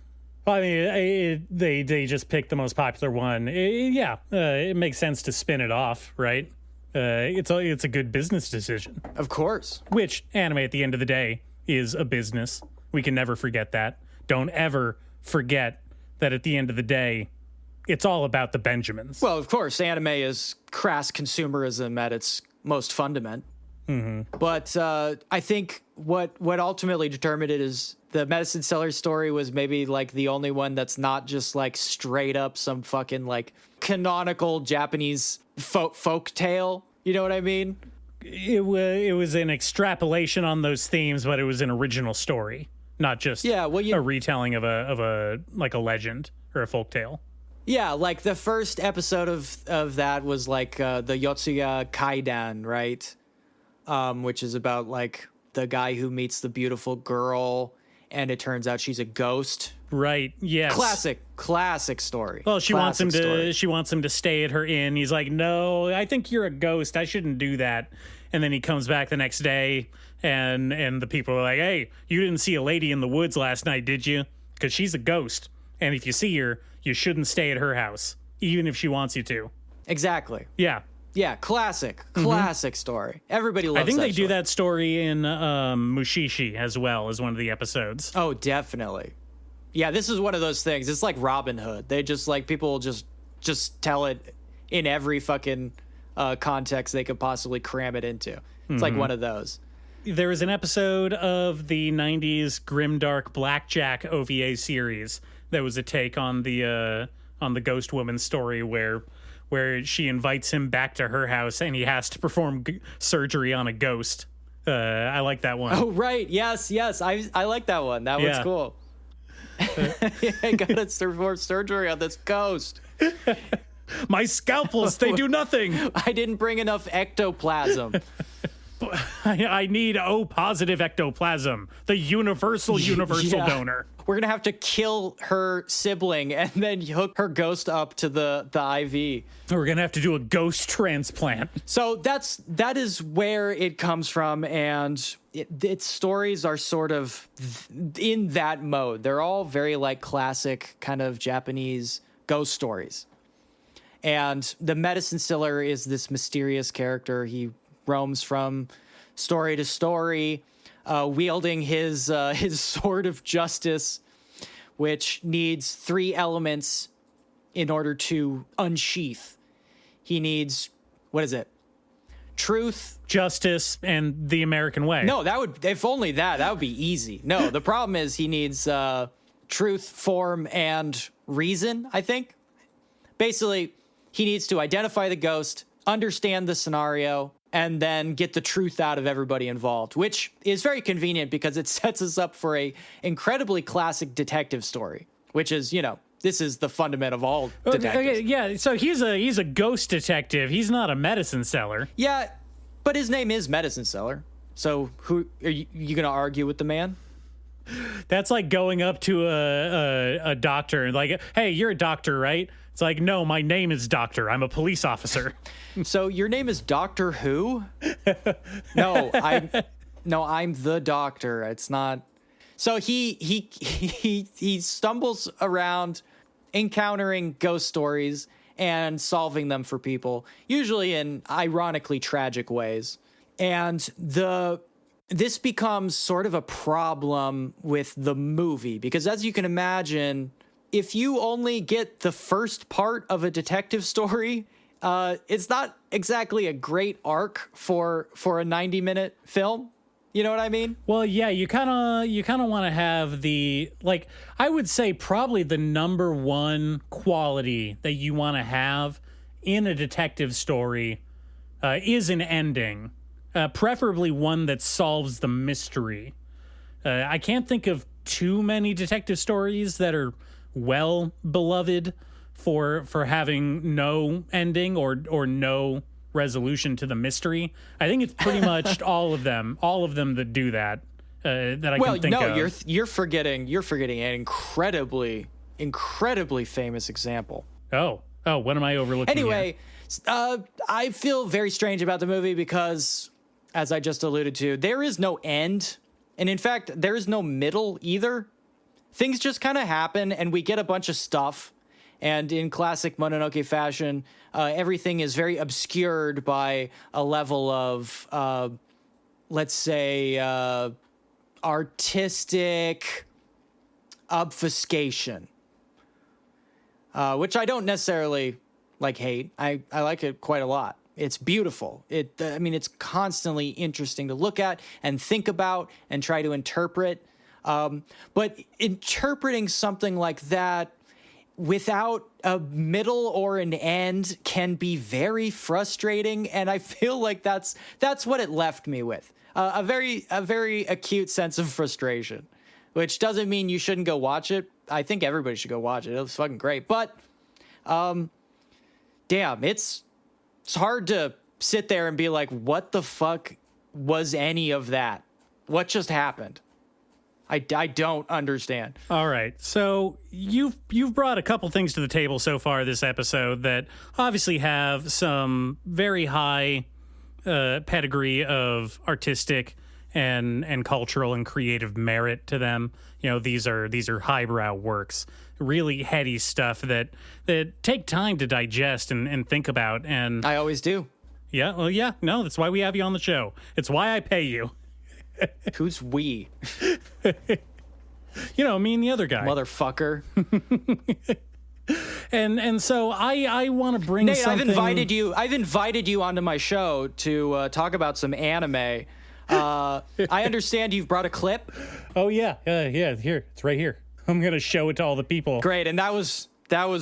Well, I mean, they just picked the most popular one. It makes sense to spin it off, right? It's a good business decision. Of course. Which anime at the end of the day is a business. We can never forget that. Don't ever forget that at the end of the day, it's all about the Benjamins. Well, of course, anime is crass consumerism at its most fundament. Mm-hmm. But I think what ultimately determined it is the medicine seller story was maybe like the only one that's not just like straight up some fucking like canonical Japanese folk tale. You know what I mean? It was an extrapolation on those themes, but it was an original story, not just a retelling of a like a legend or a folk tale. Yeah, like the first episode of that was like the Yotsuya Kaidan, right? Which is about like the guy who meets the beautiful girl and it turns out she's a ghost. Right. Yes. Classic story. Well, she wants him to stay at her inn. He's like, "No, I think you're a ghost. I shouldn't do that." And then he comes back the next day and the people are like, "Hey, you didn't see a lady in the woods last night, did you? Because she's a ghost. And if you see her, you shouldn't stay at her house, even if she wants you to." Exactly. Yeah. Yeah, classic story. Everybody loves that. I think they story. do that story in Mushishi as well as one of the episodes. Oh, definitely. Yeah, this is one of those things. It's like Robin Hood. They just like people just tell it in every fucking context they could possibly cram it into. It's like one of those. There was an episode of the 90s grimdark Blackjack OVA series that was a take on the Ghost Woman story where she invites him back to her house and he has to perform surgery on a ghost. I like that one. Oh, right. Yes. I like that one. That one's cool. I gotta perform surgery on this ghost. My scalpels, they do nothing. I didn't bring enough ectoplasm. I need O positive ectoplasm, the universal donor. We're gonna have to kill her sibling and then hook her ghost up to the IV. We're gonna have to do a ghost transplant. So that is where it comes from, and its stories are sort of in that mode. They're all very like classic kind of Japanese ghost stories. And the medicine seller is this mysterious character. He roams from story to story, wielding his sword of justice, which needs 3 elements in order to unsheath. He needs, what is it? Truth, justice, and the American way. No, that would be easy. No, the problem is he needs truth, form, and reason, I think. Basically, he needs to identify the ghost, understand the scenario, and then get the truth out of everybody involved, which is very convenient because it sets us up for a incredibly classic detective story, which is, you know, this is the fundament of all detectives. Okay, yeah, so he's a ghost detective. He's not a medicine seller. Yeah, but his name is Medicine Seller. So who are you going to argue with the man? That's like going up to a doctor and like, "Hey, you're a doctor, right?" It's like, "No, my name is Doctor. I'm a police officer." So your name is Doctor Who? No, I'm the doctor. It's not. So he stumbles around encountering ghost stories and solving them for people, usually in ironically tragic ways. And this becomes sort of a problem with the movie because, as you can imagine, if you only get the first part of a detective story, it's not exactly a great arc for a 90-minute film. You know what I mean? Well, yeah, you kind of want to have the, like, I would say probably the number one quality that you want to have in a detective story is an ending, preferably one that solves the mystery. I can't think of too many detective stories that are well beloved for having no ending or no resolution to the mystery. I think it's pretty much all of them that do that that I can think of. Well, no, you're forgetting an incredibly famous example. Oh, what am I overlooking? Anyway, I feel very strange about the movie because, as I just alluded to, there is no end. And in fact, there is no middle either. Things just kind of happen and we get a bunch of stuff. And in classic Mononoke fashion, everything is very obscured by a level of, let's say, artistic obfuscation. Which I don't necessarily hate. I like it quite a lot. It's beautiful. It's constantly interesting to look at and think about and try to interpret. But interpreting something like that without a middle or an end can be very frustrating. And I feel like that's what it left me with. A very acute sense of frustration, which doesn't mean you shouldn't go watch it. I think everybody should go watch it. It was fucking great. But, damn, it's hard to sit there and be like, what the fuck was any of that? What just happened? I don't understand. All right. So you've brought a couple things to the table so far this episode that obviously have some very high pedigree of artistic and cultural and creative merit to them. You know, these are highbrow works, really heady stuff that take time to digest and think about. And I always do. Yeah. Well, yeah. No, that's why we have you on the show. It's why I pay you. Who's we? You know, me and the other guy. Motherfucker. And so I want to bring Nate, something. I've invited you onto my show to talk about some anime. I understand you've brought a clip. Oh yeah. Here, it's right here. I'm gonna show it to all the people. Great, and that was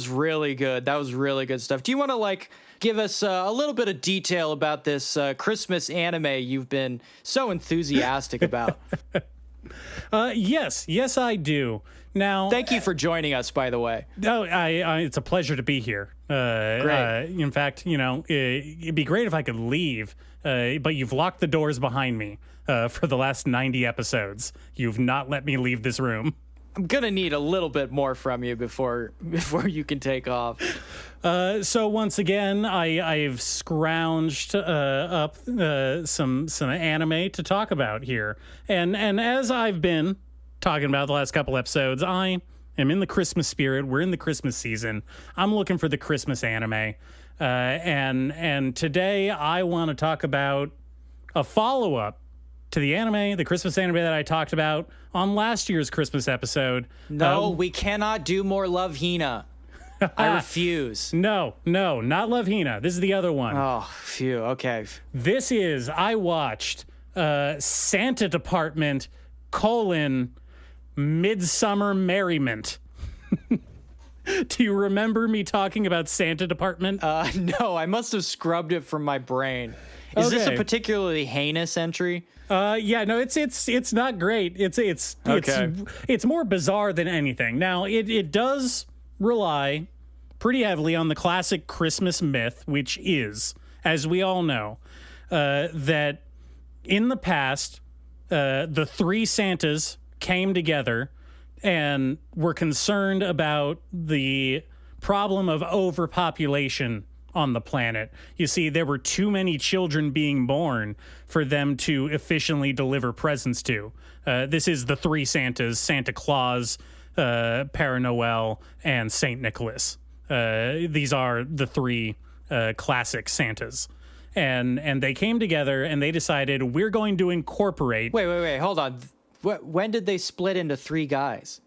really good. That was really good stuff. Do you want to give us a little bit of detail about this Christmas anime you've been so enthusiastic about? Yes, I do. Now, thank you for joining us, by the way. No, it's a pleasure to be here. Great. In fact, it'd be great if I could leave, but you've locked the doors behind me for the last 90 episodes. You've not let me leave this room. I'm gonna need a little bit more from you before you can take off. So once again, I've scrounged up some anime to talk about here, and as I've been talking about the last couple episodes, I am in the Christmas spirit. We're in the Christmas season. I'm looking for the Christmas anime, and today I want to talk about a follow-up to the Christmas anime that I talked about on last year's Christmas episode. No, we cannot do more Love Hina. I refuse. No, not Love Hina. This is the other one. Oh, phew. Okay. I watched Santa Department : Midsummer Merriment. Do you remember me talking about Santa Department? No, I must have scrubbed it from my brain. Is this a particularly heinous entry? Yeah, no, it's not great. It's more bizarre than anything. Now, it does rely pretty heavily on the classic Christmas myth, which is, as we all know, that in the past, the three Santas came together and were concerned about the problem of overpopulation on the planet. You see, there were too many children being born for them to efficiently deliver presents to. This is the three Santas: Santa Claus, Père Noël, and Saint Nicholas. These are the three classic Santas. And they came together and they decided, we're going to incorporate... Wait, hold on. When did they split into three guys?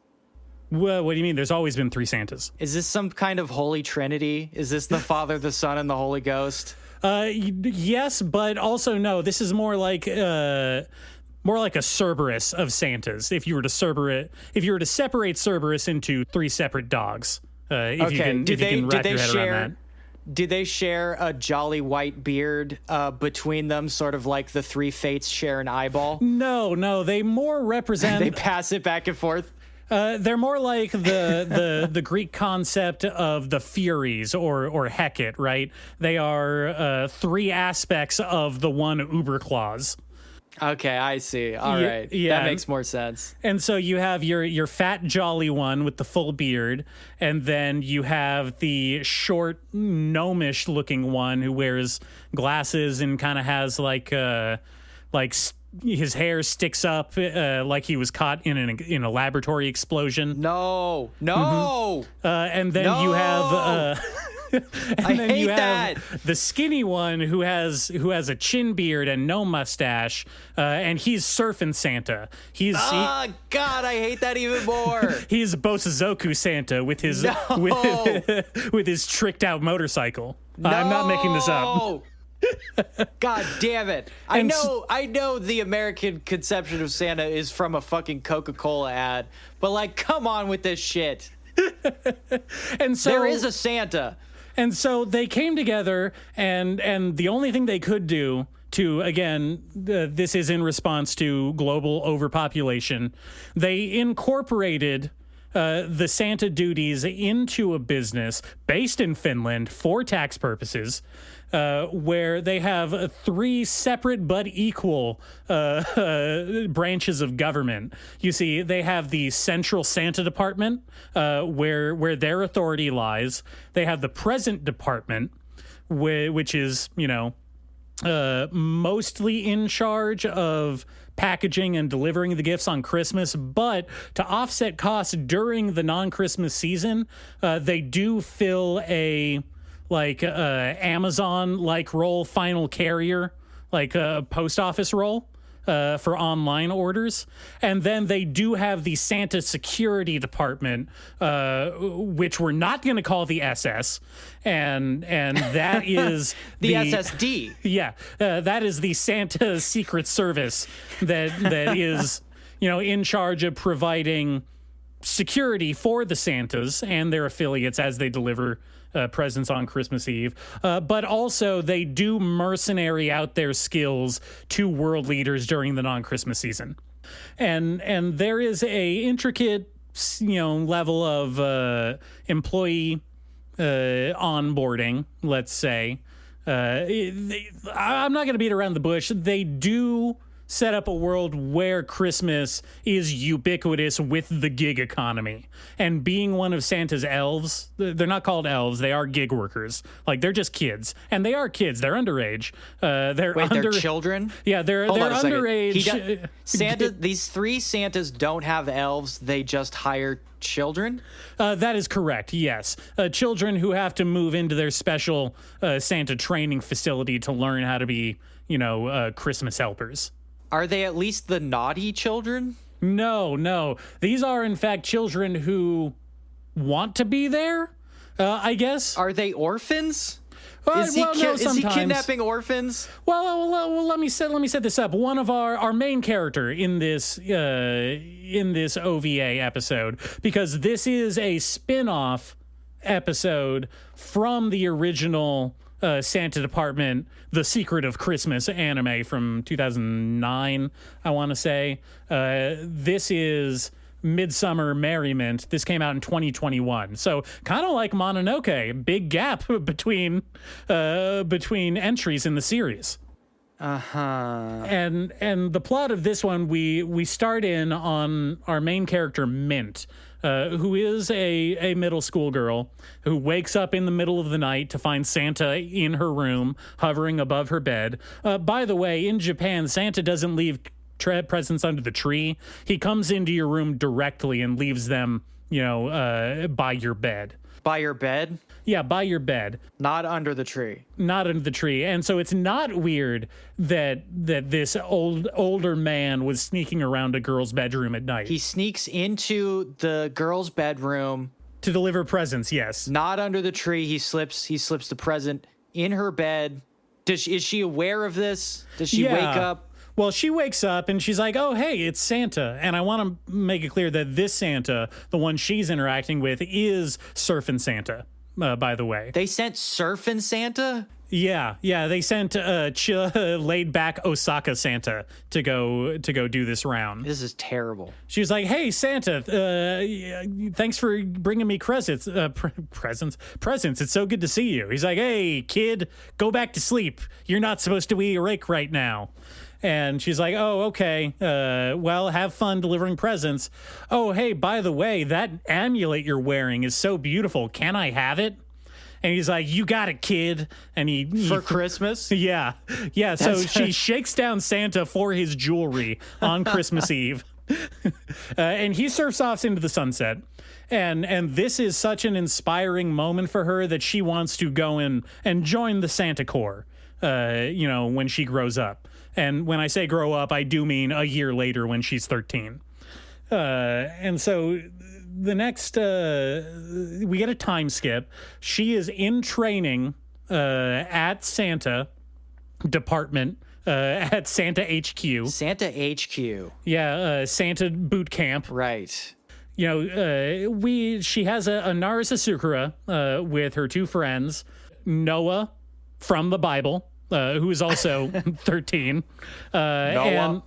Well, what do you mean? There's always been three Santas. Is this some kind of holy trinity? Is this the Father, the Son, and the Holy Ghost? Yes, but also no. This is more like a Cerberus of Santas. If you were to separate Cerberus into three separate dogs, if you can wrap your head around that. Do they share a jolly white beard between them, sort of like the three fates share an eyeball? No, they more represent... They pass it back and forth? They're more like the Greek concept of the Furies or Hecate, right? They are 3 aspects of the one uber clause. Okay, I see. All right. Yeah. That makes more sense. And so you have your fat, jolly one with the full beard, and then you have the short, gnomish looking one who wears glasses and kind of has his hair sticks up like he was caught in a laboratory explosion. No. And then No! you have I hate that. the skinny one who has a chin beard and no mustache, and he's surfing Santa. God, I hate that even more. He's Bosuzoku Santa with his with his tricked out motorcycle. I'm not making this up. God damn it. I know the American conception of Santa is from a fucking Coca-Cola ad, but like, come on with this shit. And so there is a Santa. And so they came together, and the only thing they could do to, again, this is in response to global overpopulation, they incorporated the Santa duties into a business based in Finland for tax purposes, where they have 3 separate but equal branches of government. You see, they have the Central Santa Department, where their authority lies. They have the Present Department, which is, mostly in charge of packaging and delivering the gifts on Christmas, but to offset costs during the non-Christmas season, they do fill a Amazon-like role, final carrier, like a post office role for online orders. And then they do have the Santa Security Department, which we're not going to call the SS, and that is the SSD. Yeah, that is the Santa Secret Service that is, in charge of providing security for the Santas and their affiliates as they deliver presents on Christmas Eve. But also they do mercenary out their skills to world leaders during the non-Christmas season. And there is a intricate, level of employee onboarding, let's say. I'm not going to beat around the bush. They do set up a world where Christmas is ubiquitous with the gig economy. And being one of Santa's elves, they're not called elves, they are gig workers. Like, they're just kids. And they are kids, they're underage. They're children? Yeah, they're underage. These 3 Santas don't have elves, they just hire children? That is correct, yes. Children who have to move into their special Santa training facility to learn how to be, Christmas helpers. Are they at least the naughty children? No. These are, in fact, children who want to be there, I guess. Are they orphans? Is he kidnapping orphans? Well, let me set this up. One of our main character in this OVA episode, because this is a spin-off episode from the original Santa Department, The Secret of Christmas anime from 2009, I want to say. This is Midsummer Merriment. This came out in 2021. So kind of like Mononoke, big gap between entries in the series. And the plot of this one, we start in on our main character, Mint, who is a middle school girl who wakes up in the middle of the night to find Santa in her room, hovering above her bed. By the way, in Japan, Santa doesn't leave presents under the tree. He comes into your room directly and leaves them, by your bed. By your bed? Yeah, by your bed. Not under the tree. Not under the tree. And so it's not weird that this older man was sneaking around a girl's bedroom at night. He sneaks into the girl's bedroom to deliver presents, yes. Not under the tree. He slips the present in her bed. Is she aware of this? Does she wake up? Well, she wakes up and she's like, oh, hey, it's Santa. And I want to make it clear that this Santa, the one she's interacting with, is Surfin' Santa, by the way. They sent Surfin' Santa? Yeah, they sent laid back Osaka Santa to go do this round. This is terrible. She was like, "Hey Santa, thanks for bringing me presents. Presents. It's so good to see you." He's like, "Hey kid, go back to sleep. You're not supposed to be awake right now." And she's like, "Oh, okay. Well, have fun delivering presents. Oh, hey, by the way, that amulet you're wearing is so beautiful. Can I have it?" And he's like, "You got it, kid." And he For Christmas? Yeah. So she shakes down Santa for his jewelry on Christmas Eve. And he surfs off into the sunset. And this is such an inspiring moment for her that she wants to go in and join the Santa Corps, when she grows up. And when I say grow up, I do mean a year later when she's 13. And so the next, we get a time skip. She is in training at Santa Department, at Santa HQ. Santa HQ. Yeah, Santa Boot Camp. Right. She has a Narisa Sakura with her two friends, Noah from the Bible, who is also 13, Noah.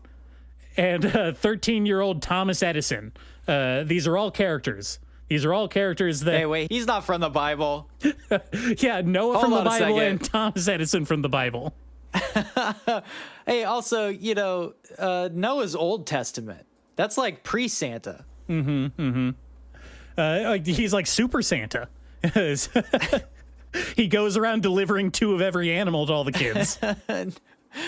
and 13-year-old Thomas Edison. These are all characters. That... Hey, wait, he's not from the Bible. Yeah, Noah from the Bible second. and Thomas Edison from the Bible. Hey, also, Noah's Old Testament. That's like pre-Santa. He's like Super Santa. He goes around delivering 2 of every animal to all the kids.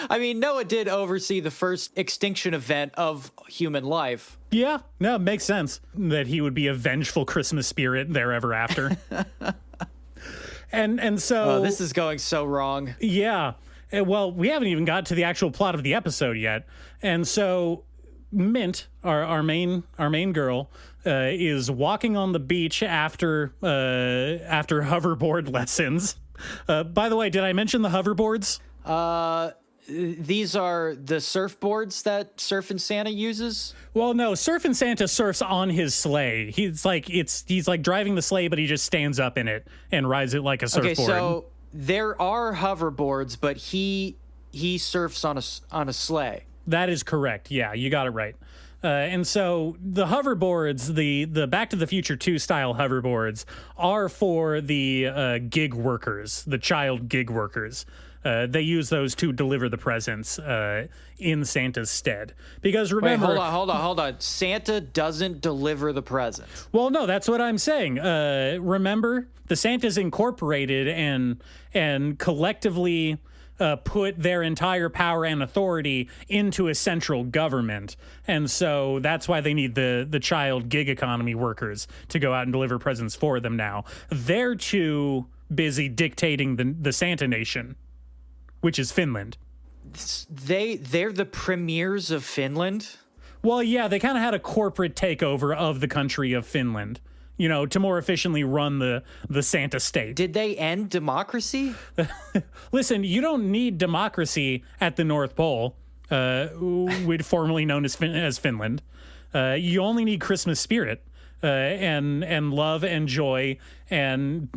I mean, Noah did oversee the first extinction event of human life. Yeah, no, it makes sense that he would be a vengeful Christmas spirit there ever after. and so... Oh, this is going so wrong. Yeah. Well, we haven't even got to the actual plot of the episode yet. And so Mint, our main girl, is walking on the beach after hoverboard lessons. By the way, did I mention the hoverboards? These are the surfboards that Surfin' Santa uses? Well, no, Surfin' Santa surfs on his sleigh. He's like driving the sleigh, but he just stands up in it and rides it like a surfboard. Okay, so there are hoverboards, but he surfs on a sleigh. That is correct. Yeah, you got it right. And so the hoverboards, the Back to the Future 2 style hoverboards, are for the gig workers, the child gig workers. They use those to deliver the presents in Santa's stead. Because remember... Wait, hold on. Santa doesn't deliver the presents. Well, no, that's what I'm saying. Remember, the Santas Incorporated and collectively put their entire power and authority into a central government. And so that's why they need the child gig economy workers to go out and deliver presents for them now. They're too busy dictating the Santa Nation, which is Finland. They're the premiers of Finland? Well, yeah, they kind of had a corporate takeover of the country of Finland, to more efficiently run the Santa state. Did they end democracy? Listen, you don't need democracy at the North Pole, formerly known as Finland. You only need Christmas spirit and love and joy and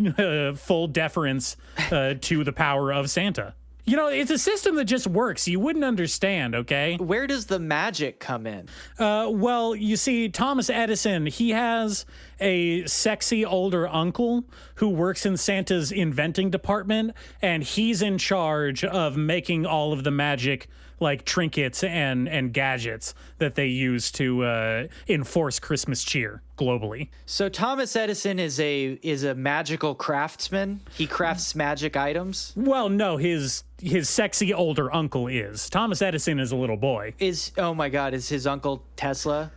full deference to the power of Santa. It's a system that just works. You wouldn't understand, okay? Where does the magic come in? Well, you see, Thomas Edison, he has a sexy older uncle who works in Santa's inventing department, and he's in charge of making all of the magic, like trinkets and gadgets that they use to enforce Christmas cheer globally. So Thomas Edison is a magical craftsman. He crafts magic items. Well, no, his sexy older uncle is. Thomas Edison is a little boy. Oh my God, is his uncle Tesla?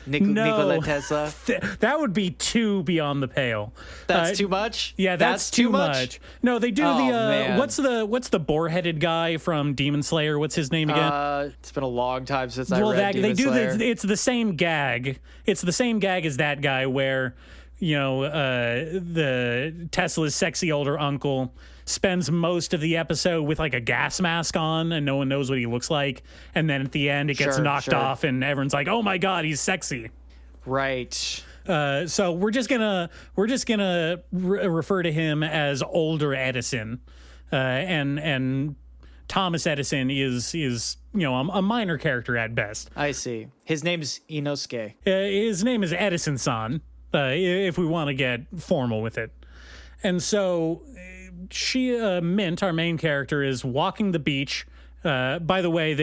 Nikola Tesla? That would be too beyond the pale. That's too much? Yeah, that's too much. No, they do man. what's the boar-headed guy from Demon Slayer? What's his name again? It's been a long time since I read Demon they Slayer. It's the same gag. It's the same gag as that guy where, the Tesla's sexy older uncle spends most of the episode with like a gas mask on and no one knows what he looks like, and then at the end it gets knocked off and everyone's like, oh my God, he's sexy. Right. So we're just gonna refer to him as older Edison, and Thomas Edison is a minor character at best. I see. His name's Inosuke. His name is Edison-san, if we want to get formal with it. And so Mint, our main character, is walking the beach. By the way,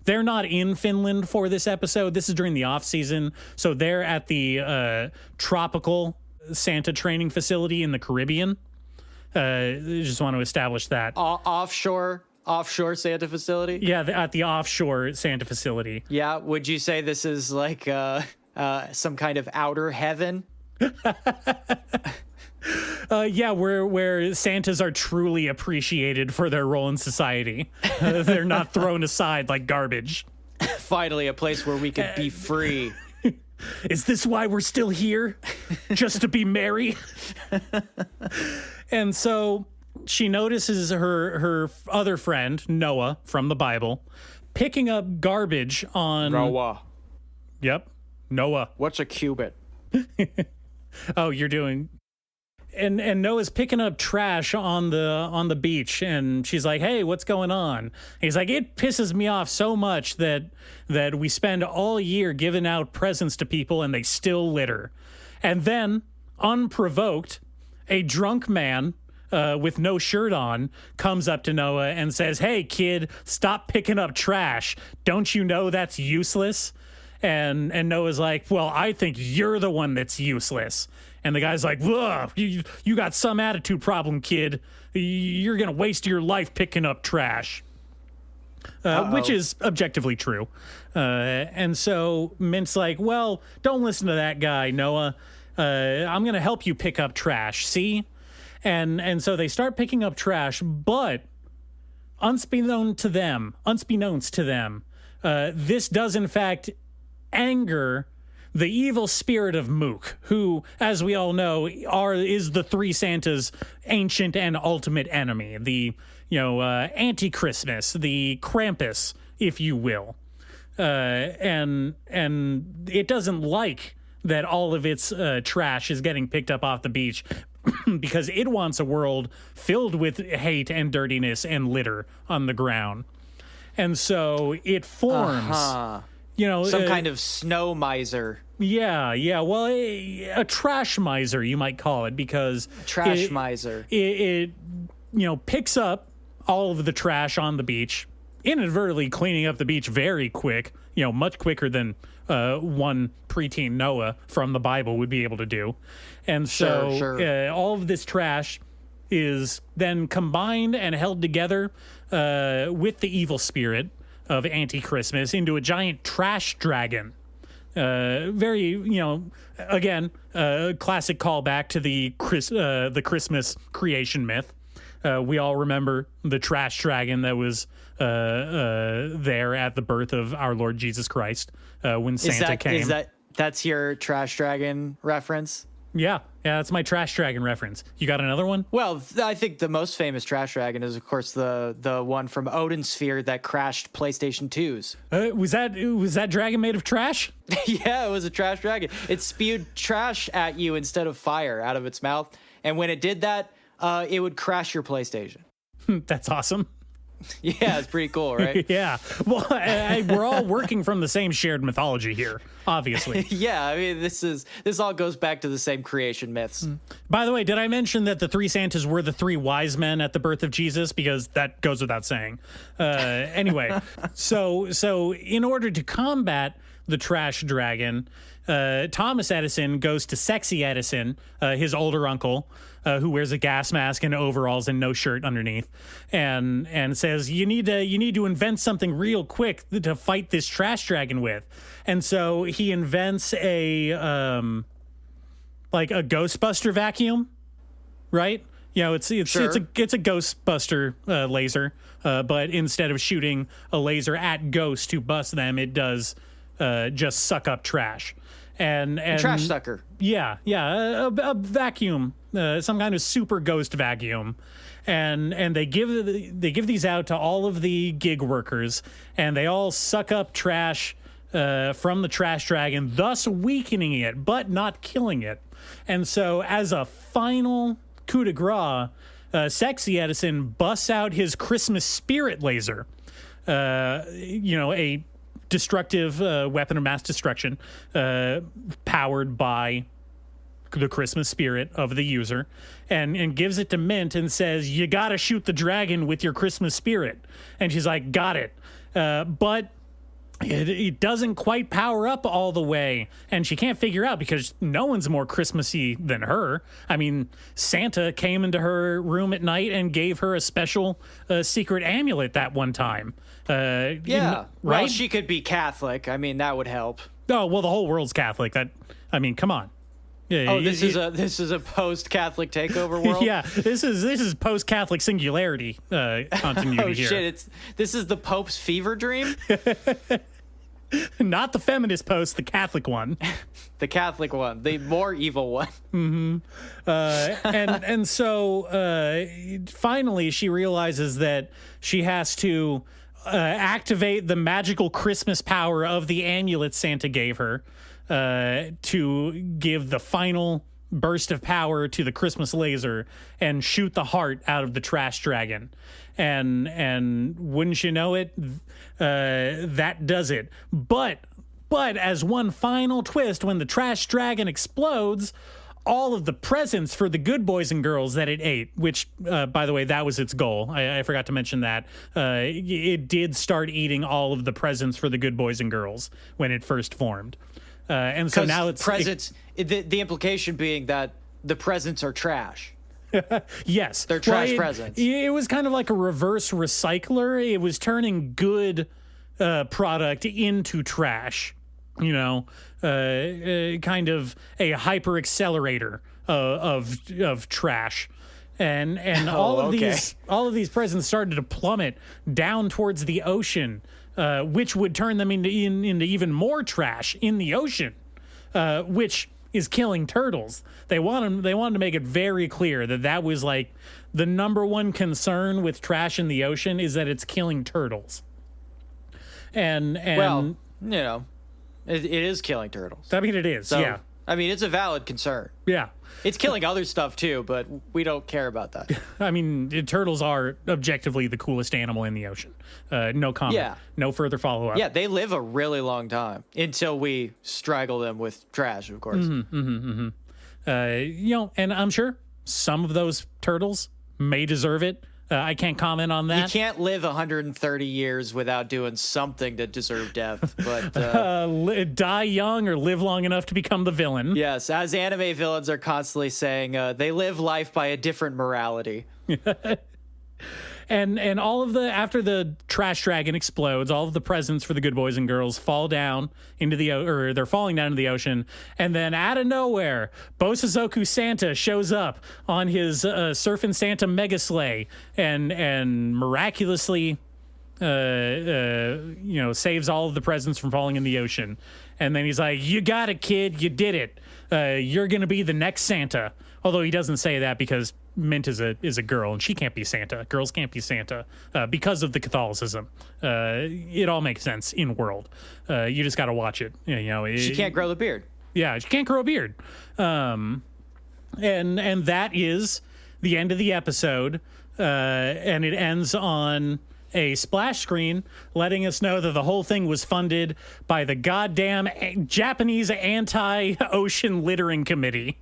they're not in Finland for this episode. This is during the off season, so they're at the tropical Santa training facility in the Caribbean. Just want to establish that. Offshore Santa facility? Yeah, at the offshore Santa facility. Yeah, would you say this is like some kind of outer heaven? Yeah, where Santas are truly appreciated for their role in society. They're not thrown aside like garbage. Finally, a place where we could be free. Is this why we're still here? Just to be merry? And so she notices her other friend, Noah, from the Bible, picking up garbage on... Noah. Yep, Noah. What's a cubit? Oh, you're doing... And Noah's picking up trash on the beach, and she's like, "Hey, what's going on?" He's like, "It pisses me off so much that we spend all year giving out presents to people and they still litter." And then, unprovoked, a drunk man with no shirt on comes up to Noah and says, "Hey, kid, stop picking up trash. Don't you know that's useless?" And Noah's like, "Well, I think you're the one that's useless." And the guy's like, "Ugh, you got some attitude problem, kid. You're going to waste your life picking up trash." Which is objectively true. And so Mint's like, "Well, don't listen to that guy, Noah. I'm going to help you pick up trash, see?" And so they start picking up trash, but unbeknownst to them, this does in fact anger the evil spirit of Mook, who, as we all know, is the three Santas' ancient and ultimate enemy, the anti-Christmas, the Krampus, if you will, and it doesn't like that all of its trash is getting picked up off the beach because it wants a world filled with hate and dirtiness and litter on the ground, and so it forms. Some kind of snow miser. Yeah. Well, a trash miser, you might call it, because miser. It picks up all of the trash on the beach, inadvertently cleaning up the beach very quick. Much quicker than one preteen Noah from the Bible would be able to do. And so sure. All of this trash is then combined and held together with the evil spirit of anti-Christmas into a giant trash dragon. Very, again, classic callback to the Christmas creation myth. We all remember the trash dragon that was there at the birth of our Lord Jesus Christ when Santa came. That's your trash dragon reference? Yeah, that's my trash dragon reference. You got another one? Well, I think the most famous trash dragon is, of course, the one from Odin Sphere that crashed PlayStation 2s. Was that dragon made of trash? Yeah, it was a trash dragon. It spewed trash at you instead of fire out of its mouth, and when it did that, it would crash your PlayStation. That's awesome. Yeah, it's pretty cool, right? Yeah. Well, we're all working from the same shared mythology here, obviously. Yeah, I mean, this all goes back to the same creation myths. By the way, did I mention that the three Santas were the three wise men at the birth of Jesus? Because that goes without saying. Anyway, so in order to combat the trash dragon, Thomas Edison goes to Sexy Edison, his older uncle, who wears a gas mask and overalls and no shirt underneath, and says, you need to invent something real quick to fight this trash dragon with. And so he invents a Ghostbuster vacuum, right? It's a Ghostbuster laser, but instead of shooting a laser at ghosts to bust them, it does just suck up trash. And trash sucker. Yeah, a vacuum, some kind of super ghost vacuum, and they give these out to all of the gig workers, and they all suck up trash from the trash dragon, thus weakening it but not killing it. And so, as a final coup de grace, Sexy Edison busts out his Christmas spirit laser, a destructive weapon of mass destruction, powered by the Christmas spirit of the user, and gives it to Mint and says, "You gotta shoot the dragon with your Christmas spirit." And she's like, "Got it." But it doesn't quite power up all the way, and she can't figure out because no one's more Christmassy than her. I mean, Santa came into her room at night and gave her a special secret amulet that one time. Yeah, right? Well, she could be Catholic. I mean, that would help. Oh, well, the whole world's Catholic. Come on. Yeah, oh, this is a post-Catholic takeover world. Yeah, this is post-Catholic singularity continuity here. Oh shit! This is the Pope's fever dream. Not the feminist post, the Catholic one. The Catholic one, the more evil one. Mm-hmm. And so finally she realizes that she has to activate the magical Christmas power of the amulet Santa gave her. To give the final burst of power to the Christmas laser and shoot the heart out of the trash dragon. And wouldn't you know it, that does it. But as one final twist, when the trash dragon explodes, all of the presents for the good boys and girls that it ate, which, by the way, that was its goal. I forgot to mention that. It did start eating all of the presents for the good boys and girls when it first formed. And so now it's presents. The implication being that the presents are trash. Yes, they're trash presents. It was kind of like a reverse recycler. It was turning good product into trash. Kind of a hyper accelerator of trash. And all of these presents started to plummet down towards the ocean. Which would turn them into even more trash in the ocean, which is killing turtles. They wanted to make it very clear that was like the number one concern with trash in the ocean is that it's killing turtles. And well, it is killing turtles. I mean, it is. So, yeah. I mean, it's a valid concern. Yeah. It's killing other stuff too, but we don't care about that. I mean, turtles are objectively the coolest animal in the ocean. No comment. Yeah. No further follow-up. Yeah, they live a really long time until we strangle them with trash, of course. And I'm sure some of those turtles may deserve it. I can't comment on that. You can't live 130 years without doing something to deserve death. But die young or live long enough to become the villain. Yes, as anime villains are constantly saying, they live life by a different morality. And all of after the trash dragon explodes, all of the presents for the good boys and girls fall down into they're falling down into the ocean. And then out of nowhere, Bosozoku Santa shows up on his Surfin' Santa mega sleigh and miraculously, saves all of the presents from falling in the ocean. And then he's like, "You got it, kid. You did it. You're going to be the next Santa." Although he doesn't say that because Mint is a girl and she can't be Santa. Girls can't be Santa because of the Catholicism. It all makes sense in world. You just got to watch it. She can't grow the beard. Yeah, she can't grow a beard. And that is the end of the episode. And it ends on a splash screen letting us know that the whole thing was funded by the goddamn Japanese Anti-Ocean Littering Committee.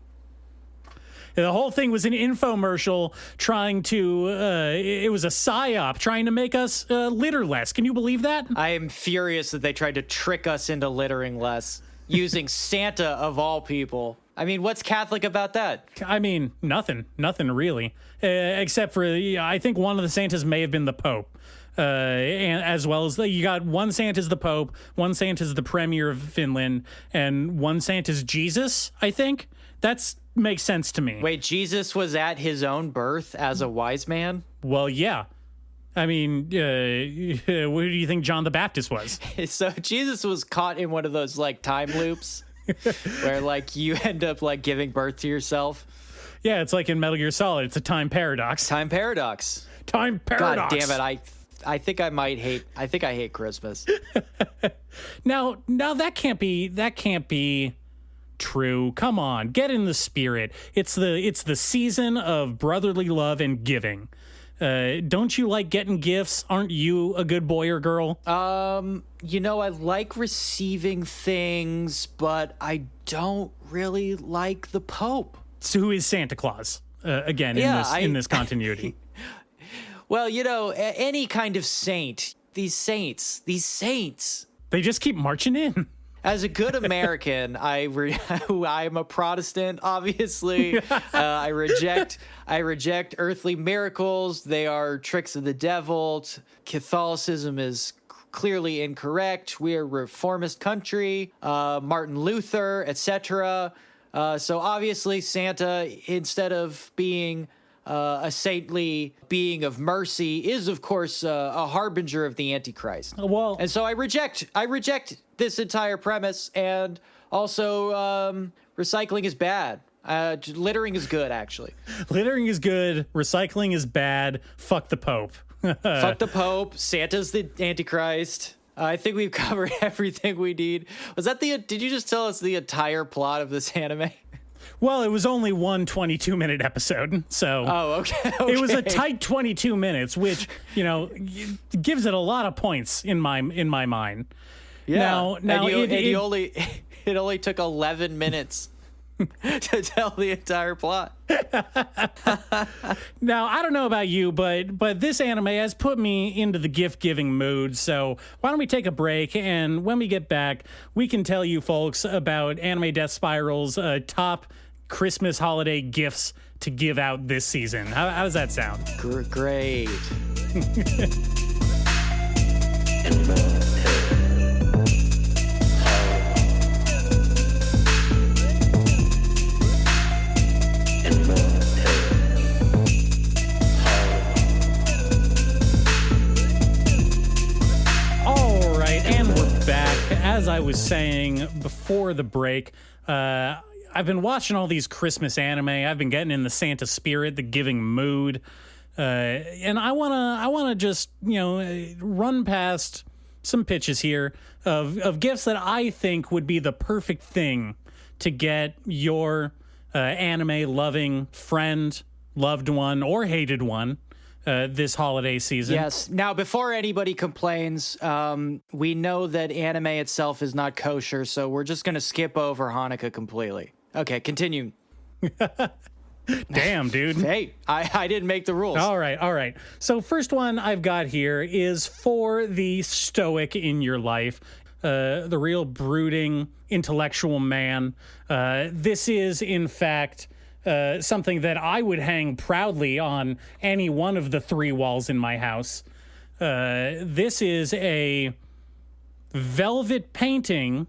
The whole thing was an infomercial trying to, it was a psyop trying to make us litter less. Can you believe that? I am furious that they tried to trick us into littering less using Santa of all people. I mean, what's Catholic about that? I mean, nothing really, except for, I think one of the Santas may have been the Pope. And as well as you got one Santa's the Pope, one Santa's the Premier of Finland, and one Santa's Jesus, I think. Makes sense to me. Wait, Jesus was at his own birth as a wise man? Well, yeah. I mean, who do you think John the Baptist was? So Jesus was caught in one of those like time loops where like you end up like giving birth to yourself. Yeah, it's like in Metal Gear Solid. It's a time paradox. Time paradox. Time paradox. God damn it. I think I hate Christmas. Now that can't be true. Come on, get in the spirit. It's the season of brotherly love and giving. Don't you like getting gifts? Aren't you a good boy or girl? I like receiving things, but I don't really like the Pope. So who is Santa Claus? Again, in this continuity. Well, any kind of saint. These saints. They just keep marching in. As a good American, I'm a Protestant, obviously. I reject earthly miracles. They are tricks of the devil. Catholicism is clearly incorrect. We are a reformist country. Martin Luther, etc. So obviously Santa, instead of being a saintly being of mercy, is of course a harbinger of the Antichrist. Well, and so I reject this entire premise, and also recycling is bad. Littering is good, actually. Littering is good. Recycling is bad. Fuck the Pope. Fuck the Pope. Santa's the Antichrist. I think we've covered everything we need. Did you just tell us the entire plot of this anime? Well, it was only one 22-minute episode, so okay. It was a tight 22 minutes, which gives it a lot of points in my mind. Yeah. Now it only took 11 minutes to tell the entire plot. Now, I don't know about you, but this anime has put me into the gift-giving mood, so why don't we take a break, and when we get back, we can tell you folks about Anime Death Spiral's top Christmas holiday gifts to give out this season. How does that sound? Great. As I was saying before the break, I've been watching all these Christmas anime. I've been getting in the Santa spirit, the giving mood, and I wanna just run past some pitches here of gifts that I think would be the perfect thing to get your anime loving friend, loved one, or hated one this holiday season. Yes. Now, before anybody complains, we know that anime itself is not kosher, so we're just going to skip over Hanukkah completely. Okay, continue. Damn, dude. Hey, I didn't make the rules. All right. So first one I've got here is for the stoic in your life, the real brooding, intellectual man. This is, in fact, something that I would hang proudly on any one of the three walls in my house. This is a velvet painting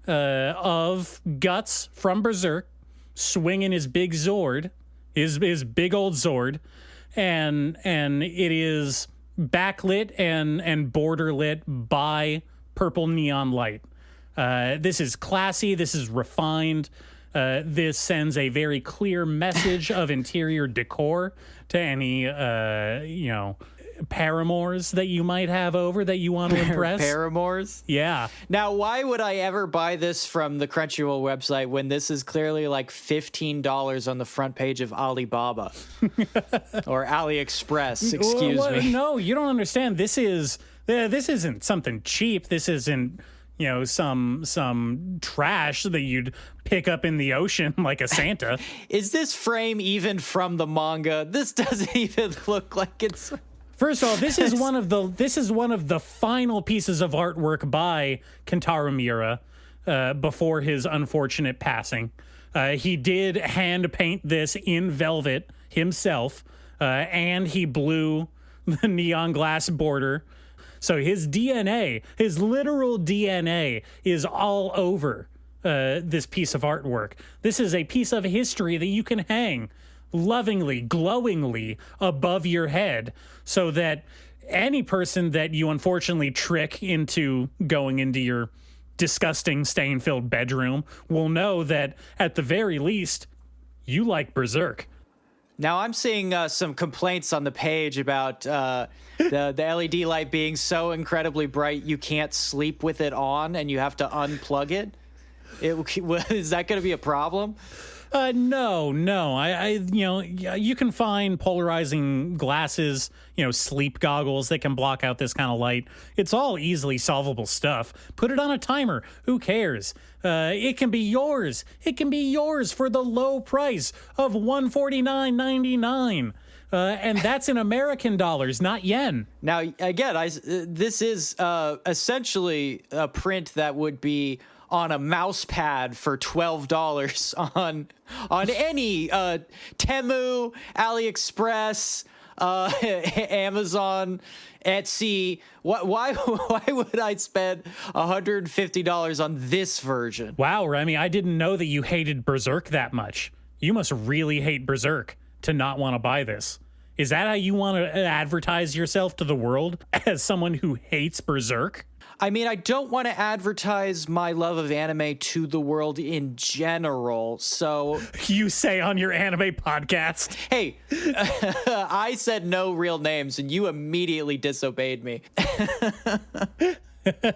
of Guts from Berserk swinging his big Zord, his big old Zord, and it is backlit and borderlit by purple neon light. This is classy. This is refined. This sends a very clear message of interior decor to any, paramours that you might have over that you want to impress. Paramours? Yeah. Now, why would I ever buy this from the Crunchyroll website when this is clearly like $15 on the front page of Alibaba or AliExpress? Excuse me. No, you don't understand. This isn't something cheap. This isn't some trash that you'd pick up in the ocean like a Santa. Is this frame even from the manga? This doesn't even look like it's. First of all, this is one of the final pieces of artwork by Kentaro Miura before his unfortunate passing. He did hand paint this in velvet himself, and he blew the neon glass border. So his DNA, his literal DNA, is all over this piece of artwork. This is a piece of history that you can hang lovingly, glowingly above your head so that any person that you unfortunately trick into going into your disgusting stain-filled bedroom will know that at the very least, you like Berserk. Now I'm seeing some complaints on the page about the LED light being so incredibly bright you can't sleep with it on and you have to unplug it. Is that going to be a problem? No. You can find polarizing glasses, sleep goggles that can block out this kind of light. It's all easily solvable stuff. Put it on a timer. Who cares? It can be yours. It can be yours for the low price of $149.99. And that's in American dollars, not yen. Now, again, this is essentially a print that would be on a mouse pad for $12 on any Temu, AliExpress, Amazon, Etsy. Why would I spend $150 on this version? Wow, Remy, I didn't know that you hated Berserk that much. You must really hate Berserk to not want to buy this. Is that how you want to advertise yourself to the world, as someone who hates Berserk? I mean, I don't want to advertise my love of anime to the world in general, so... You say on your anime podcast. Hey, I said no real names, and you immediately disobeyed me.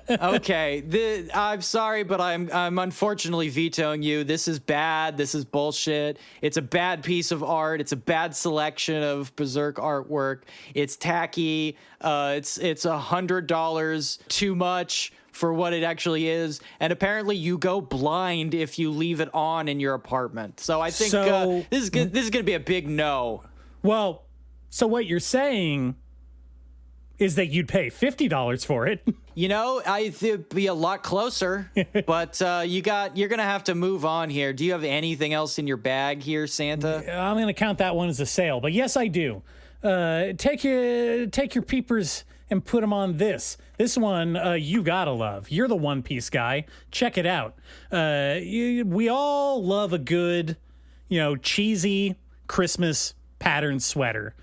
Okay, I'm sorry, but I'm unfortunately vetoing you. This is bad. This is bullshit. It's a bad piece of art. It's a bad selection of Berserk artwork. It's tacky. It's $100 too much for what it actually is. And apparently you go blind if you leave it on in your apartment. So I think this is going to be a big no. Well, so what you're saying is that you'd pay $50 for it. It'd be a lot closer, but you're going to have to move on here. Do you have anything else in your bag here, Santa? I'm going to count that one as a sale, but yes, I do. Take your peepers and put them on this. This one, you gotta love. You're the One Piece guy. Check it out. We all love a good, cheesy Christmas pattern sweater.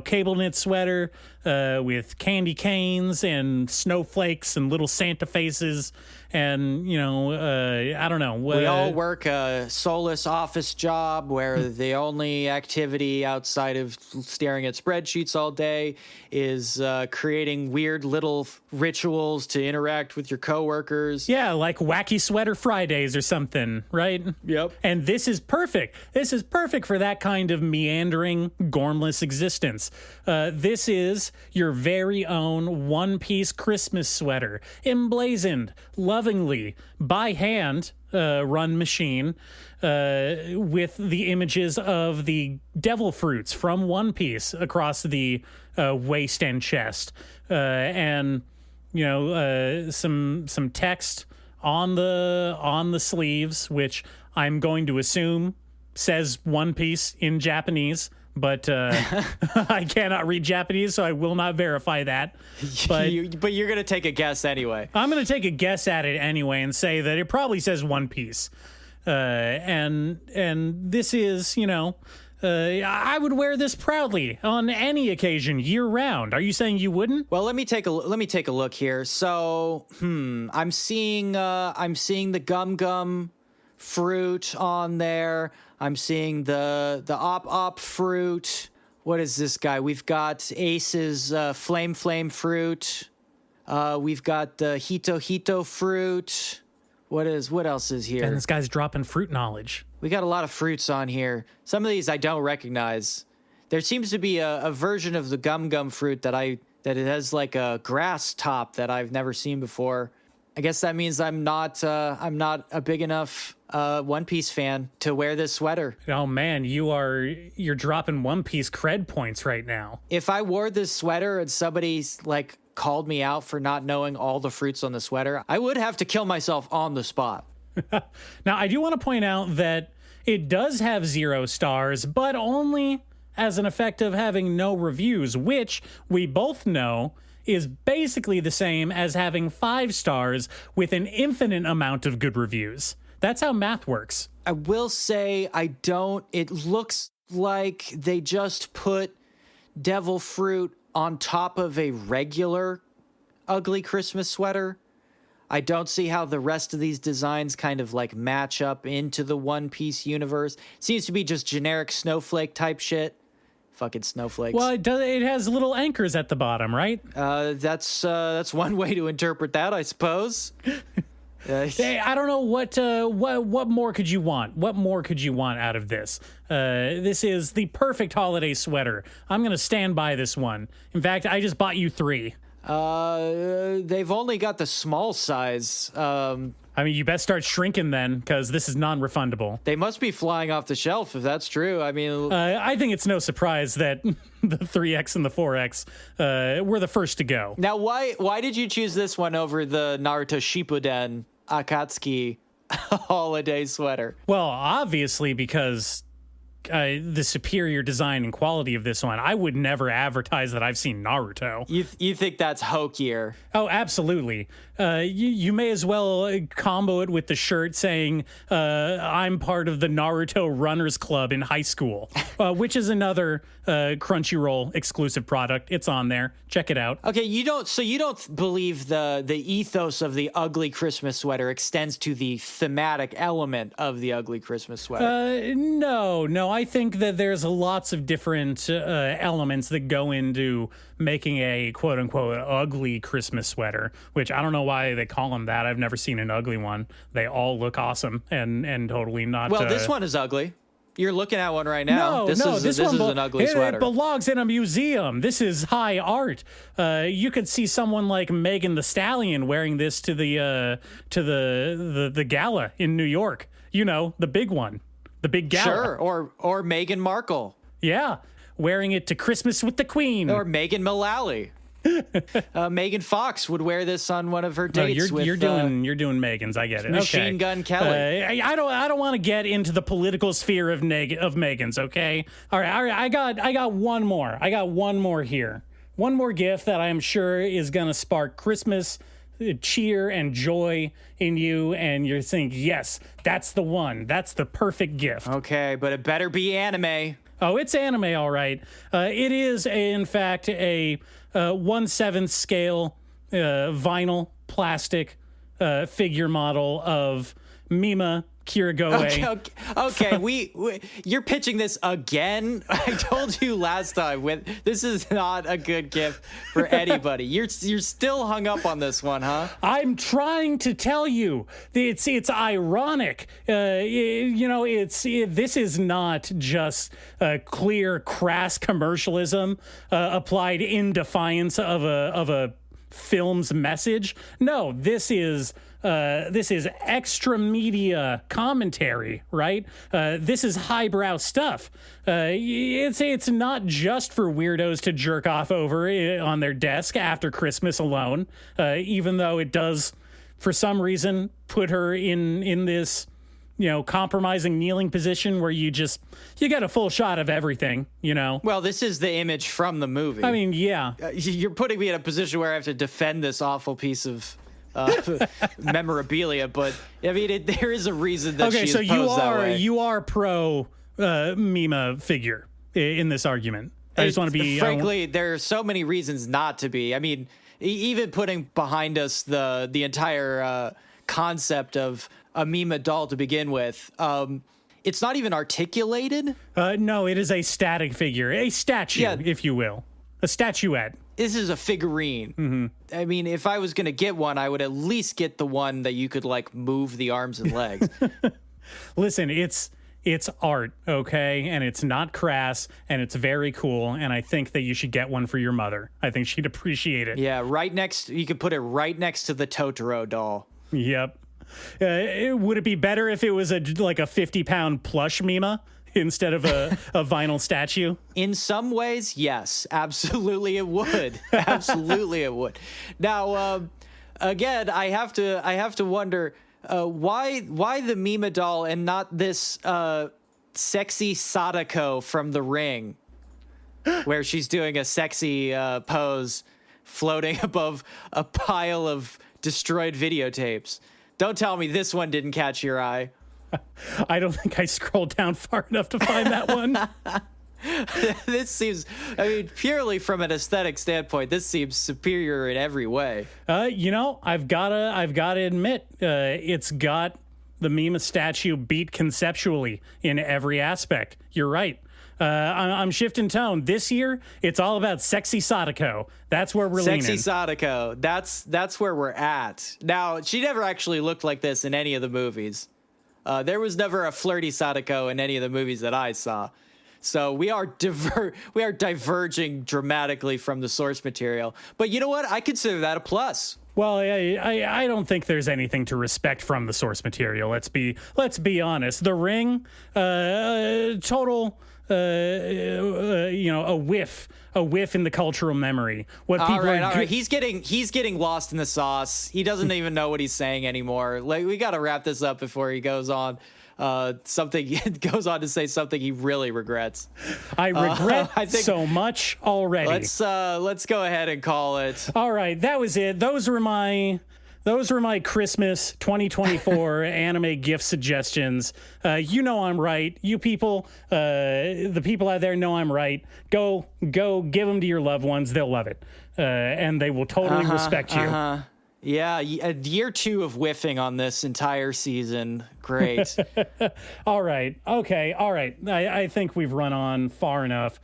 Cable knit sweater with candy canes and snowflakes and little Santa faces. And, I don't know. We all work a soulless office job where the only activity outside of staring at spreadsheets all day is creating weird little rituals to interact with your coworkers. Yeah, like Wacky Sweater Fridays or something, right? Yep. And this is perfect. This is perfect for that kind of meandering, gormless existence. This is your very own One Piece Christmas sweater, emblazoned lovingly by hand, run machine, with the images of the devil fruits from One Piece across the waist and chest, and some text on the sleeves, which I'm going to assume says One Piece in Japanese. But I cannot read Japanese, so I will not verify that. But you're going to take a guess anyway. I'm going to take a guess at it anyway and say that it probably says One Piece. And this is, I would wear this proudly on any occasion year round. Are you saying you wouldn't? Well, let me take a look here. So, I'm seeing the gum fruit on there. I'm seeing the op fruit. What is this guy? We've got Ace's flame fruit. We've got the hito fruit. What else is here? And this guy's dropping fruit knowledge. We got a lot of fruits on here. Some of these I don't recognize. There seems to be a version of the gum fruit that it has like a grass top that I've never seen before. I guess that means I'm not a big enough One Piece fan to wear this sweater. Oh man, you're dropping One Piece cred points right now. If I wore this sweater and somebody's like called me out for not knowing all the fruits on the sweater, I would have to kill myself on the spot. Now, I do want to point out that it does have 0 stars, but only as an effect of having no reviews, which we both know is basically the same as having 5 stars with an infinite amount of good reviews. That's how math works. I will say it looks like they just put devil fruit on top of a regular ugly Christmas sweater. I don't see how the rest of these designs kind of like match up into the One Piece universe. Seems to be just generic snowflake type shit. Fucking snowflakes. Well, it has little anchors at the bottom, right? That's one way to interpret that, I suppose. Hey, I don't know what more could you want? What more could you want out of this? This is the perfect holiday sweater. I'm gonna stand by this one. In fact, I just bought you 3. They've only got the small size. I mean, you best start shrinking then, because this is non-refundable. They must be flying off the shelf if that's true. I mean, I think it's no surprise that the 3X and the 4X were the first to go. now why did you choose this one over the Naruto Shippuden Akatsuki holiday sweater? Well, obviously, because the superior design and quality of this one. I would never advertise that I've seen Naruto. You think that's hokier? Oh, absolutely. You may as well combo it with the shirt saying, I'm part of the Naruto Runners Club in high school, which is another Crunchyroll exclusive product. It's on there. Check it out. Okay, you don't believe the ethos of the ugly Christmas sweater extends to the thematic element of the ugly Christmas sweater? No. I think that there's lots of different elements that go into making a quote unquote ugly Christmas sweater, which I don't know why they call them that. I've never seen an ugly one. They all look awesome and totally not. Well, this one is ugly. You're looking at one right now. This is an ugly sweater. It belongs in a museum. This is high art. You could see someone like Megan Thee Stallion wearing this to the gala in New York. You know, the big one, the big gala. Sure, or Meghan Markle. Yeah, wearing it to Christmas with the Queen. Or Megan Mullally. Megan Fox would wear this on one of her dates. You're doing Megan's. I get it. Machine Gun Kelly. I don't want to get into the political sphere of Megan's. Okay. All right. I got one more. I got one more here. One more gift that I am sure is gonna spark Christmas cheer and joy in you, and you're thinking, yes, that's the one. That's the perfect gift. Okay, but it better be anime. Oh, it's anime, all right. It is, in fact, a 1/7 scale vinyl plastic figure model of Mima Kirigoe. Okay. You're pitching this again. I told you last time this is not a good gift for anybody. You're still hung up on this one, huh? I'm trying to tell you, it's ironic. This is not just clear, crass commercialism applied in defiance of a film's message. No, this is extra media commentary, right? This is highbrow stuff. It's not just for weirdos to jerk off over on their desk after Christmas alone, even though it does, for some reason, put her in this, compromising kneeling position where you get a full shot of everything, Well, this is the image from the movie. I mean, yeah. You're putting me in a position where I have to defend this awful piece of memorabilia, but I mean, there is a reason that she's posed that way. You are pro Mima figure in this argument. I just want to be. Frankly, there are so many reasons not to be. I mean, even putting behind us the entire concept of a Mima doll to begin with. It's not even articulated. No, it is a static figure, a statue, if you will, a statuette. This is a figurine. Mm-hmm. I mean, if I was going to get one, I would at least get the one that you could move the arms and legs. Listen, it's art, okay? And it's not crass, and it's very cool, and I think that you should get one for your mother. I think she'd appreciate it. Yeah, you could put it right next to the Totoro doll. Yep. Would it be better if it was a 50-pound plush Mima instead of a vinyl statue? In some ways, yes, absolutely it would. Absolutely it would. Now, again, I have to wonder why the Mima doll and not this sexy Sadako from The Ring, where she's doing a sexy pose floating above a pile of destroyed videotapes. Don't tell me this one didn't catch your eye. I don't think I scrolled down far enough to find that one. This seems, purely from an aesthetic standpoint, this seems superior in every way. I've gotta admit, it's got the Mima statue beat conceptually in every aspect. You're right. I'm shifting tone. This year, it's all about sexy Sadako. That's where we're leaning. Sexy Sadako. That's where we're at. Now, she never actually looked like this in any of the movies. There was never a flirty Sadako in any of the movies that I saw. So we are diverging dramatically from the source material. But you know what? I consider that a plus. Well, I don't think there's anything to respect from the source material. Let's be honest. The Ring, total, a whiff in the cultural memory. What people all right. He's getting lost in the sauce. He doesn't even know what he's saying anymore. Like, we got to wrap this up before he goes on. Goes on to say something he really regrets. I regret so much already. Let's go ahead and call it. All right, that was it. Those were my Christmas 2024 anime gift suggestions. You know I'm right. You people, the people out there know I'm right. Go give them to your loved ones. They'll love it, and they will totally respect you. Yeah, year 2 of whiffing on this entire season. Great. All right. Okay. All right. I think we've run on far enough.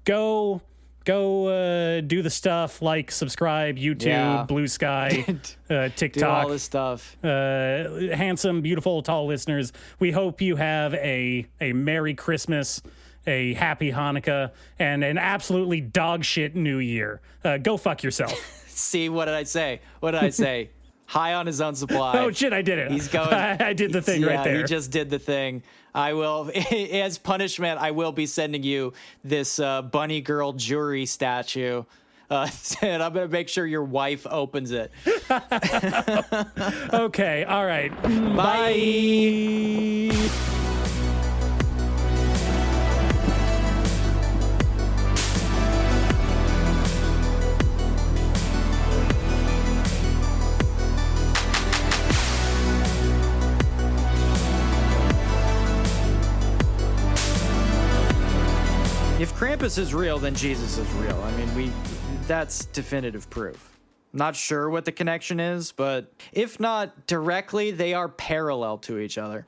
Go do the stuff like subscribe, YouTube, Blue Sky, TikTok. Do all this stuff. Handsome, beautiful, tall listeners. We hope you have a Merry Christmas, a Happy Hanukkah, and an absolutely dog shit New Year. Go fuck yourself. See, what did I say? High on his own supply. Oh shit, I did it. He's going. I did the thing right there. He just did the thing. I will, as punishment, I will be sending you this bunny girl jewelry statue. And I'm going to make sure your wife opens it. Okay, all right. Bye. If Krampus is real, then Jesus is real. I mean, that's definitive proof. Not sure what the connection is, but if not directly, they are parallel to each other.